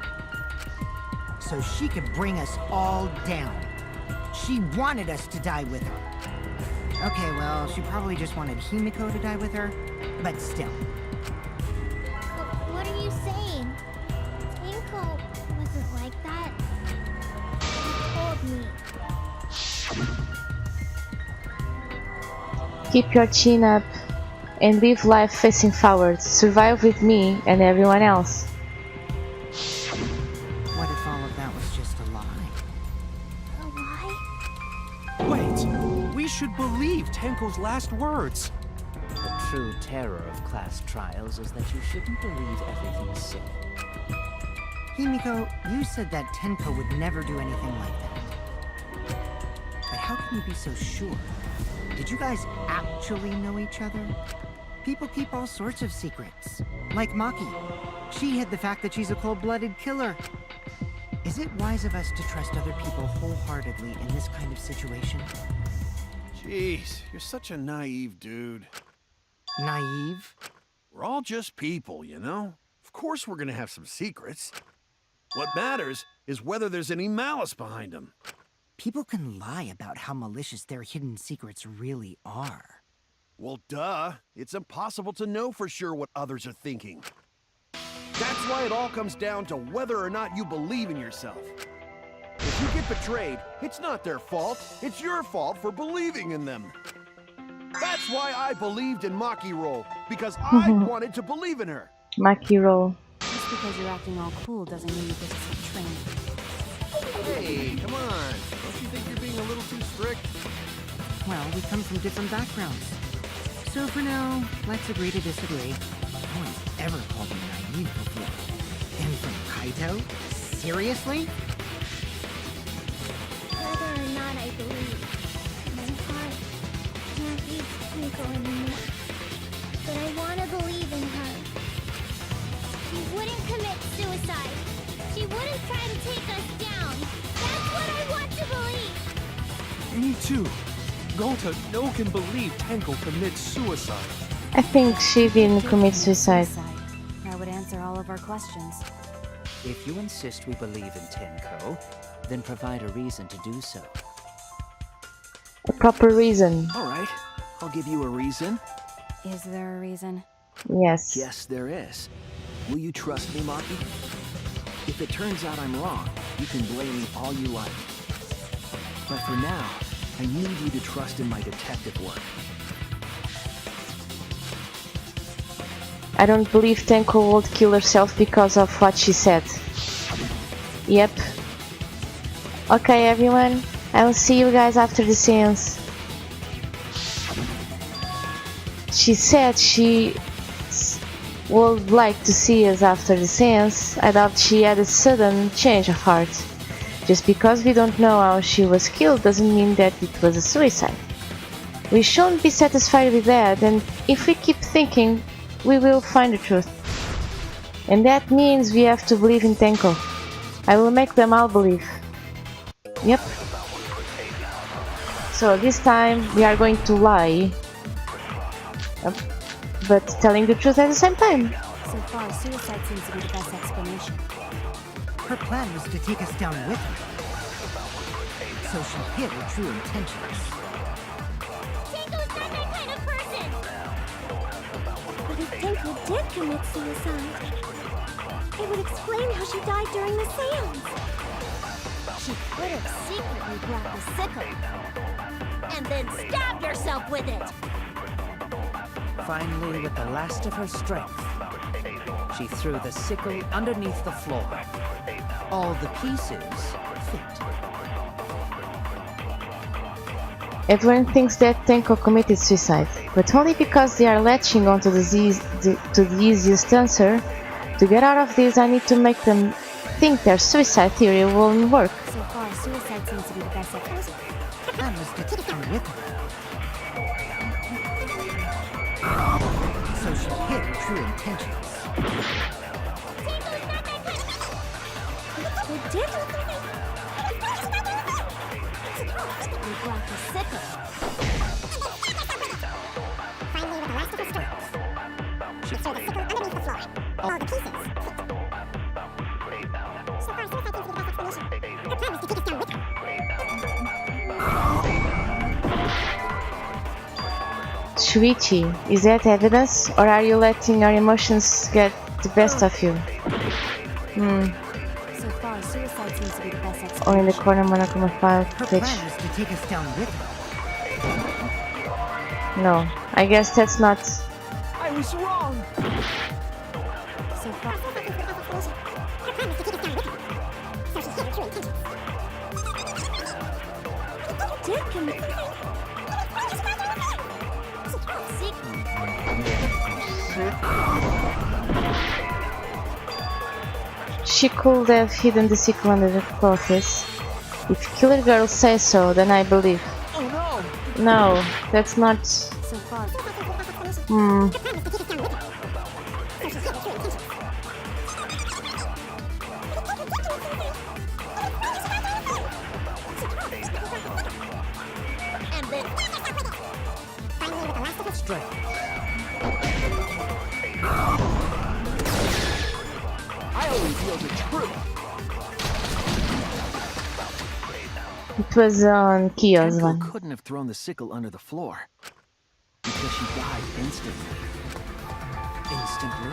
So she could bring us all down. She wanted us to die with her. Okay, well, she probably just wanted Himiko to die with her, but still. What are you saying? Tinko wasn't like that. He told me. Keep your chin up and live life facing forward. Survive with me and everyone else. What if all of that was just a lie? A lie? Wait, we should believe Tenko's last words. The true terror of class trials is that you shouldn't believe everything said. Himiko, you said that Tenko would never do anything like that. But how can you be so sure? Did you guys actually know each other? People keep all sorts of secrets. Like Maki. She hid the fact that she's a cold-blooded killer. Is it wise of us to trust other people wholeheartedly in this kind of situation? Jeez, you're such a naive dude. Naive? We're all just people, you know? Of course we're gonna have some secrets. What matters is whether there's any malice behind them. People can lie about how malicious their hidden secrets really are. Well, duh. It's impossible to know for sure what others are thinking. That's why it all comes down to whether or not you believe in yourself. If you get betrayed, it's not their fault. It's your fault for believing in them. That's why I believed in Maki Roll, because I wanted to believe in her. Maki roll. Just because you're acting all cool doesn't mean you get to skip training. Hey, come on. Don't you think you're being a little too strict? Well, we come from different backgrounds. So for now, let's agree to disagree. No one's ever called me naive before. And from Kaito? Seriously? Whether or not I believe, my heart can't reach Tinko anymore. But I want to believe in her. She wouldn't commit suicide. She wouldn't try to take us down. That's what I want to believe. Me too. Gota, no one can believe Tenko commits suicide. I think she didn't commit suicide. That would answer all of our questions. If you insist we believe in Tenko, then provide a reason to do so. A proper reason. All right, I'll give you a reason. Is there a reason? Yes. Yes, there is. Will you trust me, Maki? If it turns out I'm wrong, you can blame me all you like. But for now, I need you to trust in my detective work. I don't believe Tenko would kill herself because of what she said. Yep. Okay, everyone. I will see you guys after the seance. She said she would like to see us after the seance. I doubt she had a sudden change of heart. Just because we don't know how she was killed doesn't mean that it was a suicide. We shouldn't be satisfied with that, and if we keep thinking, we will find the truth. And that means we have to believe in Tenko. I will make them all believe. Yep. So this time we are going to lie. But telling the truth at the same time. So far, suicide seems to be the best explanation. Her plan was to take us down with her. So she hid her true intentions. Tinko's not that kind of person! But if Tinko did commit suicide, it would explain how she died during the seance. She could have secretly brought the sickle. And then stabbed herself with it. Finally, with the last of her strength, she threw the sickle underneath the floor. All the pieces fit. Everyone thinks that Tenko committed suicide, but only because they are latching onto the easiest answer. To get out of this, I need to make them think their suicide theory won't work. So far, suicide seems to be the best explanation. Her plan was to take us down with her. So she hid her true intentions. They did? We brought the sickle. Finally, with the last of her strength, she threw the sickle underneath the floor. All the pieces. So far, suicide seems to be the best explanation. Her plan was to take us down with her. Shuichi, is that evidence, or are you letting your emotions get the best of you? So far, suicide seems to be the best explanation. Or in the corner monochroma file Her page? plan was to take us down with her. No, I guess that's not. I was wrong! So far, Her plan was to take us down with her. So she hid her true intentions. did commit. She could have hidden the sickle under the clothes. If Killer Girl says so, then I believe. Oh no! No, that's not. So far, Hmm. And then Finally, with the last of her Strike. I always yield the truth! It was on Kyo's Tenko one. couldn't have thrown the sickle under the floor. Because she died instantly. Instantly?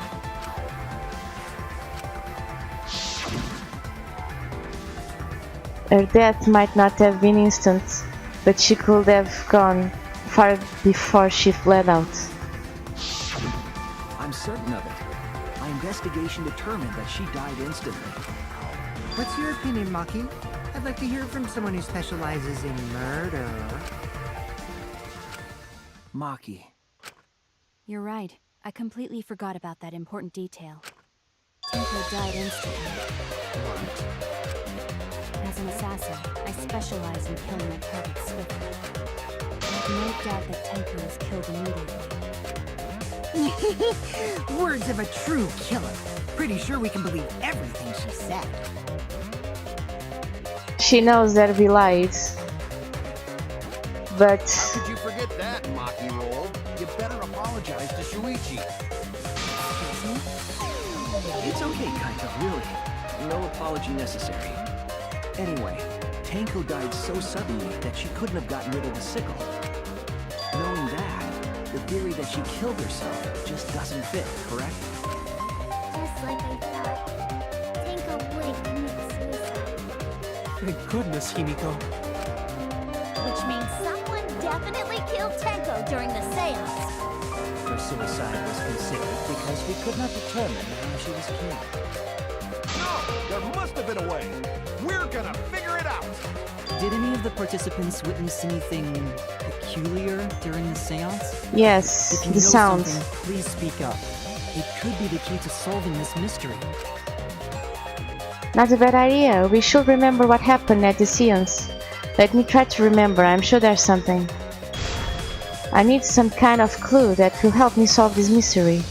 Her death might not have been instant, but she could have gone far before she bled out. I'm certain of it. My investigation determined that she died instantly. What's your opinion, Maki? I'd like to hear from someone who specializes in murder. Maki. you're right. I completely forgot about that important detail. Tenko died instantly. As an assassin, I specialize in killing my targets swiftly. I have no doubt that Tenko was killed immediately. Words of a true killer. Pretty sure we can believe everything she said. She knows that we lied. But How could you forget that, Maki Roll? You better apologize to Shuichi. It's okay, Kaito, really. No apology necessary. Anyway, Tenko died so suddenly that she couldn't have gotten rid of the sickle. Knowing that, the theory that she killed herself just doesn't fit, correct? Just like I thought. Tenko wouldn't commit suicide. Thank goodness, Himiko. which means someone definitely killed Tenko during the seance. Her suicide was considered because we could not determine how she was killed. No, there must have been a way. We're gonna figure it out. Did any of the participants witness anything peculiar during the seance? yes, If you the know sound. something, please speak up. It could be the key to solving this mystery. Not a bad idea. We should remember what happened at the seance. Let me try to remember. I'm sure there's something. I need some kind of clue that will help me solve this mystery.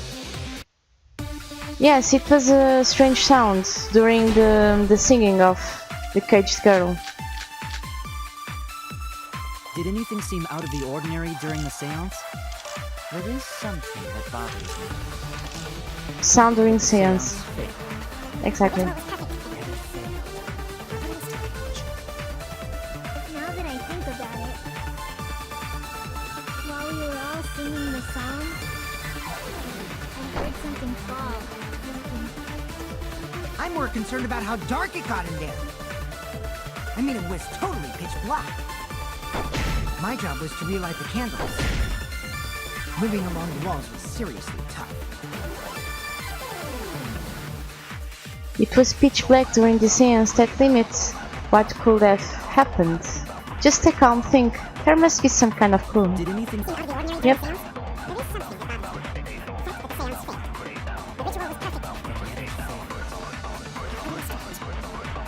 Yes, it was a strange sound during the singing of the caged girl. Did anything seem out of the ordinary during the seance? There is something that bothers me. Sound during seance. Fake. Exactly. Now that I think about it, while we were all singing the song, I heard something fall. I'm more concerned about how dark it got in there. I mean, it was totally pitch black. My job was to relight the candles. Moving along the walls was seriously tough. It was pitch black during the seance. That limits what could have happened. Just a calm think. There must be some kind of clue. Did anything... Out of the ordinary Yep. seance, there is something that bothers me. The fact that the seance failed. The ritual was perfect.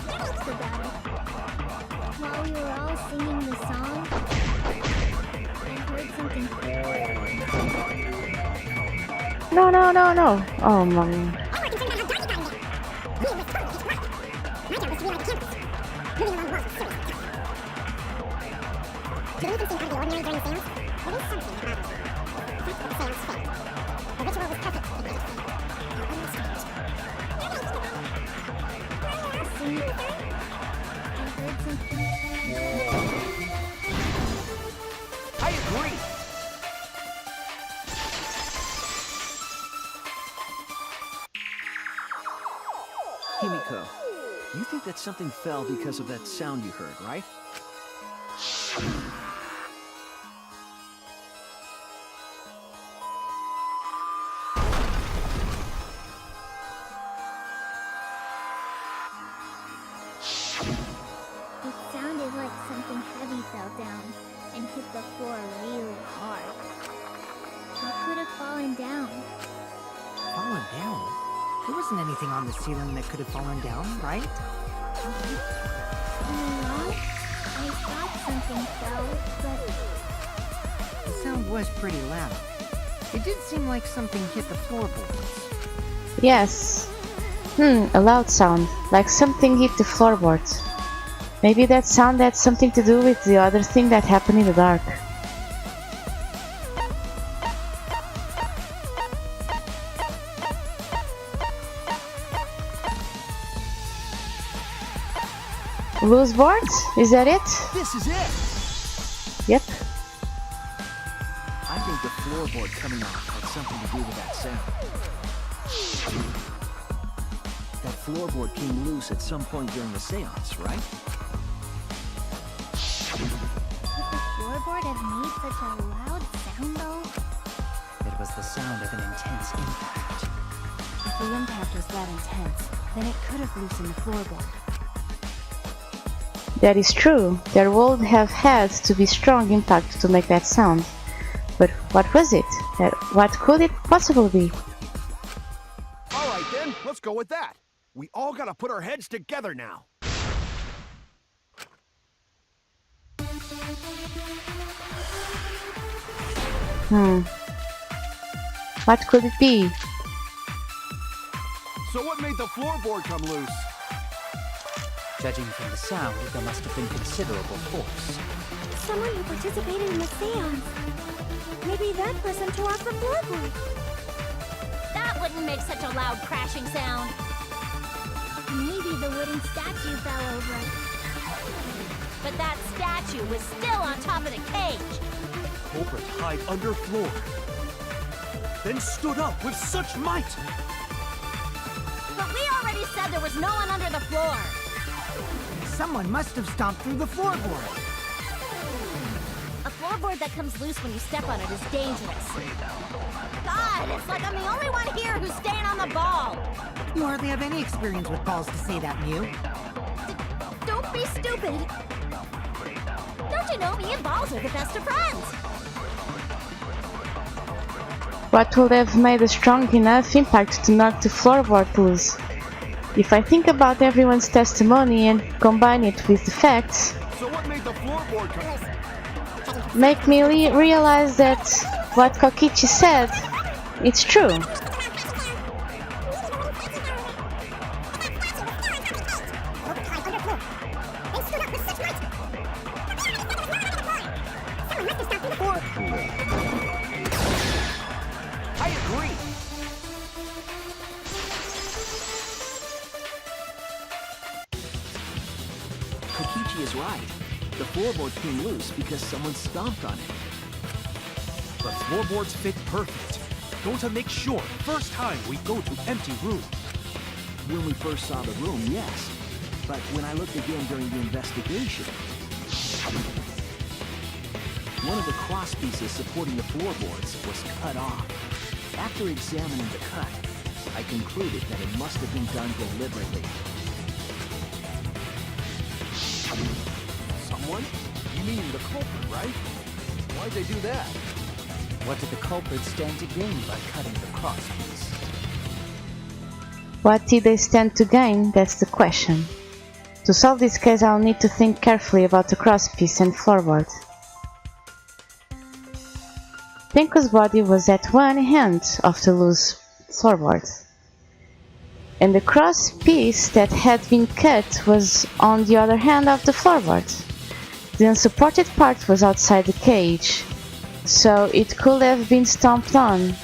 I understand. About it. While we were all singing the song, I heard something fall. No, no, no, no. Oh, man. I agree. Himiko, you think that something fell because of that sound you heard, right? It sounded like something heavy fell down and hit the floor really hard. What could have fallen down? Fallen down? There wasn't anything on the ceiling that could have fallen down, right? Well, I thought something fell, but The sound was pretty loud. It did seem like something hit the floorboards. Yes. A loud sound, like something hit the floorboards. Maybe that sound had something to do with the other thing that happened in the dark. Loose boards? Is that it? This is it! Yep. I think the floorboard coming off had something to do with that sound. That floorboard came loose at some point during the seance, right? could the floorboard have made such a loud sound though? It was the sound of an intense impact. If the impact was that intense, then it could have loosened the floorboard. That is true. There would have had to be strong impact to make that sound. But what was it? What could it possibly be? Alright then, let's go with that. We all gotta put our heads together now. What could it be? So what made the floorboard come loose? Judging from the sound, there must have been considerable force. Someone who participated in the seance. Maybe that person tore off the floorboard. That wouldn't make such a loud crashing sound. Maybe the wooden statue fell over. But that statue was still on top of the cage. Culprit hid under floor. Then stood up with such might. But we already said there was no one under the floor. Someone must have stomped through the floorboard. A floorboard that comes loose when you step on it is dangerous. God, it's like I'm the only one here who's staying on the ball. You hardly have any experience with balls to say that, Mew. Don't be stupid. Don't you know me and balls are the best of friends? What would have made a strong enough impact to knock the floorboard loose? If I think about everyone's testimony and combine it with the facts, So what made the floorboard come? make me realize that what Kokichi said, it's true. I agree. Kokichi is right. The floorboard came loose because someone stomped on it. The floorboards fit perfect. Going to make sure first time we go to empty room. When we first saw the room, yes. But when I looked again during the investigation, one of the cross pieces supporting the floorboards was cut off. After examining the cut, I concluded that it must have been done deliberately. Someone? You mean the culprit, right? Why'd they do that? What did the culprit stand to gain by cutting the cross piece? What did they stand to gain? That's the question. To solve this case, I'll need to think carefully about the crosspiece and floorboard. Tenko's body was at one end of the loose floorboard, and the cross piece that had been cut was on the other hand of the floorboard. The unsupported part was outside the cage, so it could have been stomped on.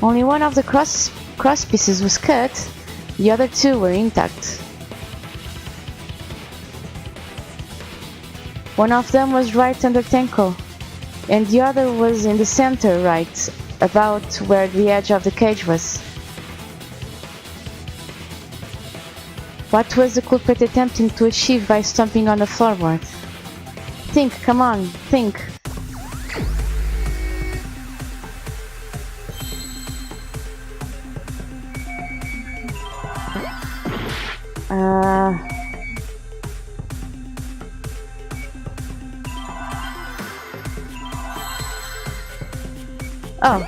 Only one of the cross pieces was cut, the other two were intact. One of them was right under Tenko, and the other was in the center right, about where the edge of the cage was. What was the culprit attempting to achieve by stomping on the floorboard? Think, come on, think. Oh.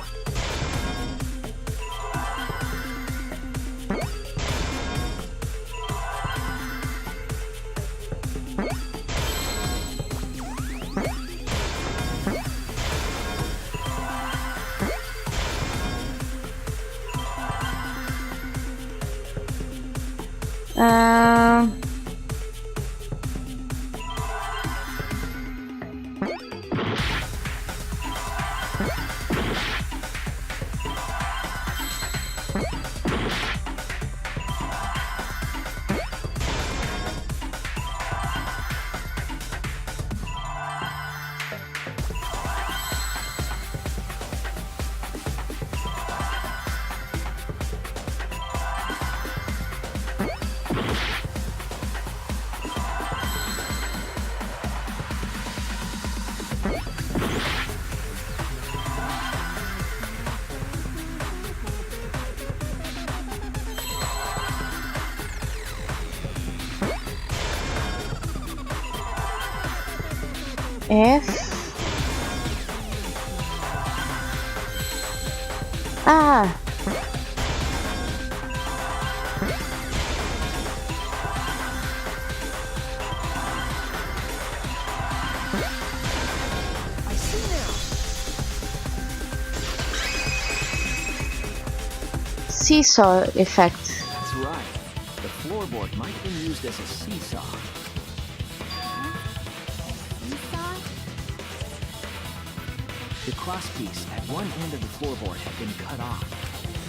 F. Ah. I see now. Seesaw effect. That's right. The floorboard might have been used as a seesaw. The crosspiece at one end of the floorboard had been cut off.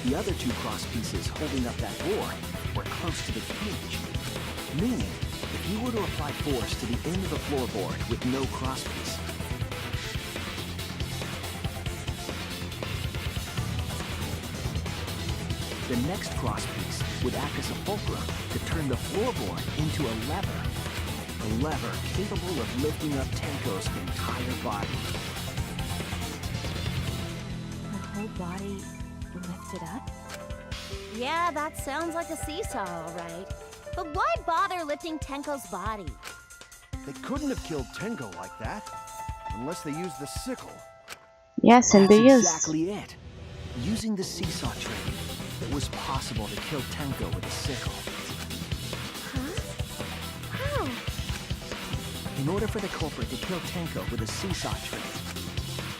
The other two crosspieces holding up that board were close to the cage. Meaning, if you were to apply force to the end of the floorboard with no crosspiece, the next crosspiece would act as a fulcrum to turn the floorboard into a lever. A lever capable of lifting up Tenko's entire body. Body lifted up? Yeah, that sounds like a seesaw, all right. But why bother lifting Tenko's body? They couldn't have killed Tenko like that, unless they used the sickle. Yes, and That's they used. exactly it. Using the seesaw trick, it was possible to kill Tenko with a sickle. Huh? How? In order for the culprit to kill Tenko with a seesaw trick,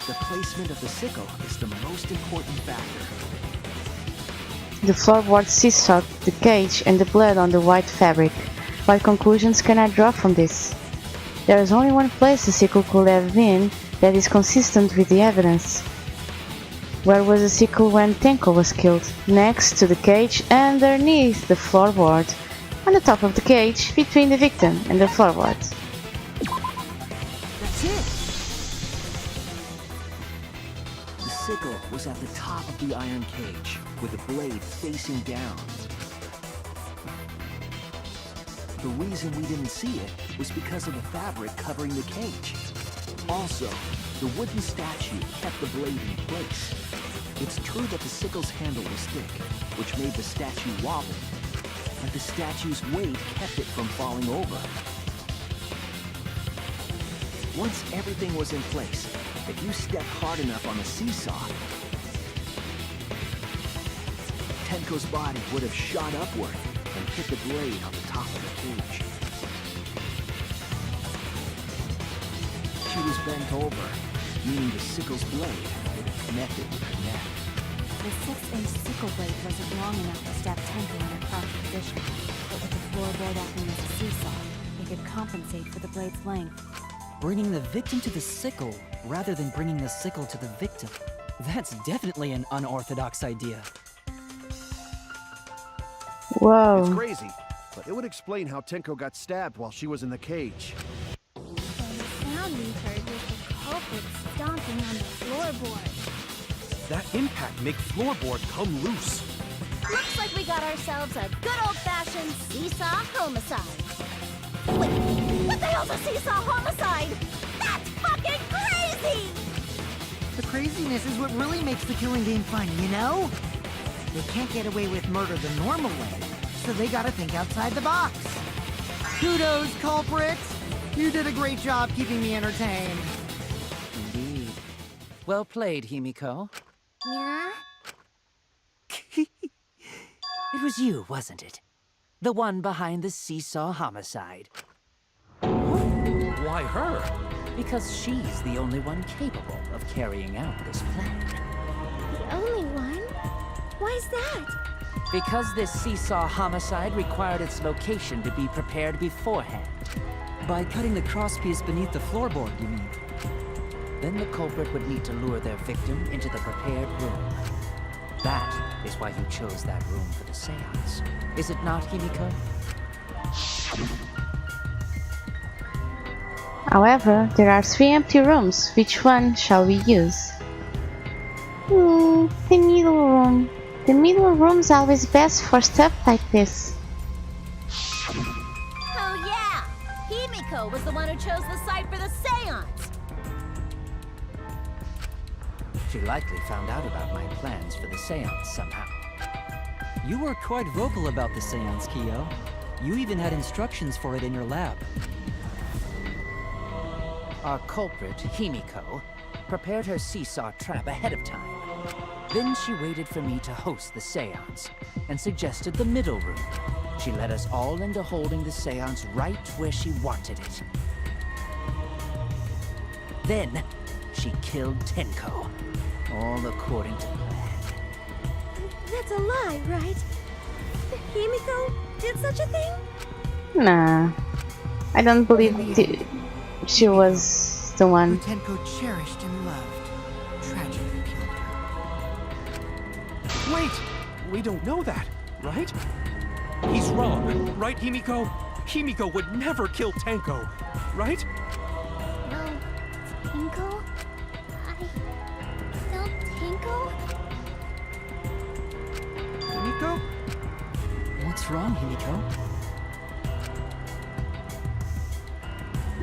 the placement of the sickle is the most important factor. The floorboard seesawed the cage and the blood on the white fabric. What conclusions can I draw from this? There is only one place the sickle could have been that is consistent with the evidence. Where was the sickle when Tenko was killed? Next to the cage, underneath the floorboard. On the top of the cage, between the victim and the floorboard. That's it! The sickle was at the top of the iron cage, with the blade facing down. The reason we didn't see it was because of the fabric covering the cage. Also, the wooden statue kept the blade in place. It's true that the sickle's handle was thick, which made the statue wobble, but the statue's weight kept it from falling over. Once everything was in place, if you stepped hard enough on the seesaw, Tenko's body would have shot upward and hit the blade on the top of the cage. bent over, meaning the sickle's blade would have connected with her neck. The 6-inch sickle blade wasn't long enough to stab Tenko in her crouched position, but with the floorboard acting as a seesaw, it could compensate for the blade's length. Bringing the victim to the sickle, rather than bringing the sickle to the victim. That's definitely an unorthodox idea. Whoa. It's crazy, but it would explain how Tenko got stabbed while she was in the cage. And the sound we heard was the culprit stomping on the floorboard. That impact make floorboard come loose. Looks like we got ourselves a good old-fashioned seesaw homicide. Wait, what the hell's a seesaw homicide? That's fucking crazy! The craziness is what really makes the killing game fun, you know? They can't get away with murder the normal way, so they gotta think outside the box. Kudos, culprit! You did a great job keeping me entertained. Indeed. Well played, Himiko. Yeah? It was you, wasn't it? The one behind the seesaw homicide. Why her? Because she's the only one capable of carrying out this plan. The only one? Why's that? Because this seesaw homicide required its location to be prepared beforehand. By cutting the crosspiece beneath the floorboard, you mean? Then the culprit would need to lure their victim into the prepared room. That is why you chose that room for the seance. Is it not, Himiko? However, there are 3 empty rooms. Which one shall we use? The middle room. The middle room's always best for stuff like this. Oh yeah! Himiko was the one who chose the site for the seance! She likely found out about my plans for the seance somehow. You were quite vocal about the seance, Kyo. You even had instructions for it in your lab. Our culprit, Himiko, prepared her seesaw trap ahead of time. Then she waited for me to host the seance, and suggested the middle room. She led us all into holding the seance right where she wanted it. Then, she killed Tenko, all according to plan. That's a lie, right? Himiko did such a thing? Nah. I don't believe she was the Who one. Tenko cherished and loved, tragically killed her. Wait! We don't know that, right? He's wrong, right, Himiko? Himiko would never kill Tenko, right? No. Tinko? Don't Tinko? Himiko? What's wrong, Himiko?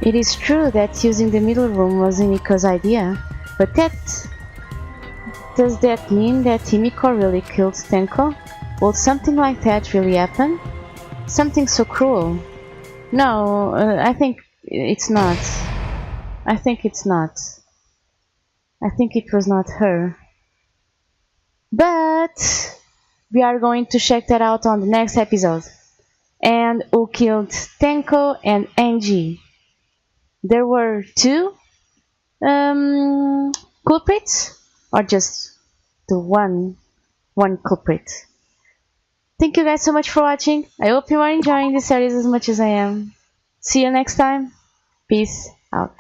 It is true that using the middle room was Himiko's idea, but does that mean that Himiko really killed Tenko? Will something like that really happen? Something so cruel? No, I think it's not. I think it's not. I think it was not her. But we are going to check that out on the next episode. And who killed Tenko and Angie? There were 2 culprits, or just the one culprit. Thank you guys so much for watching. I hope you are enjoying this series as much as I am. See you next time. Peace out.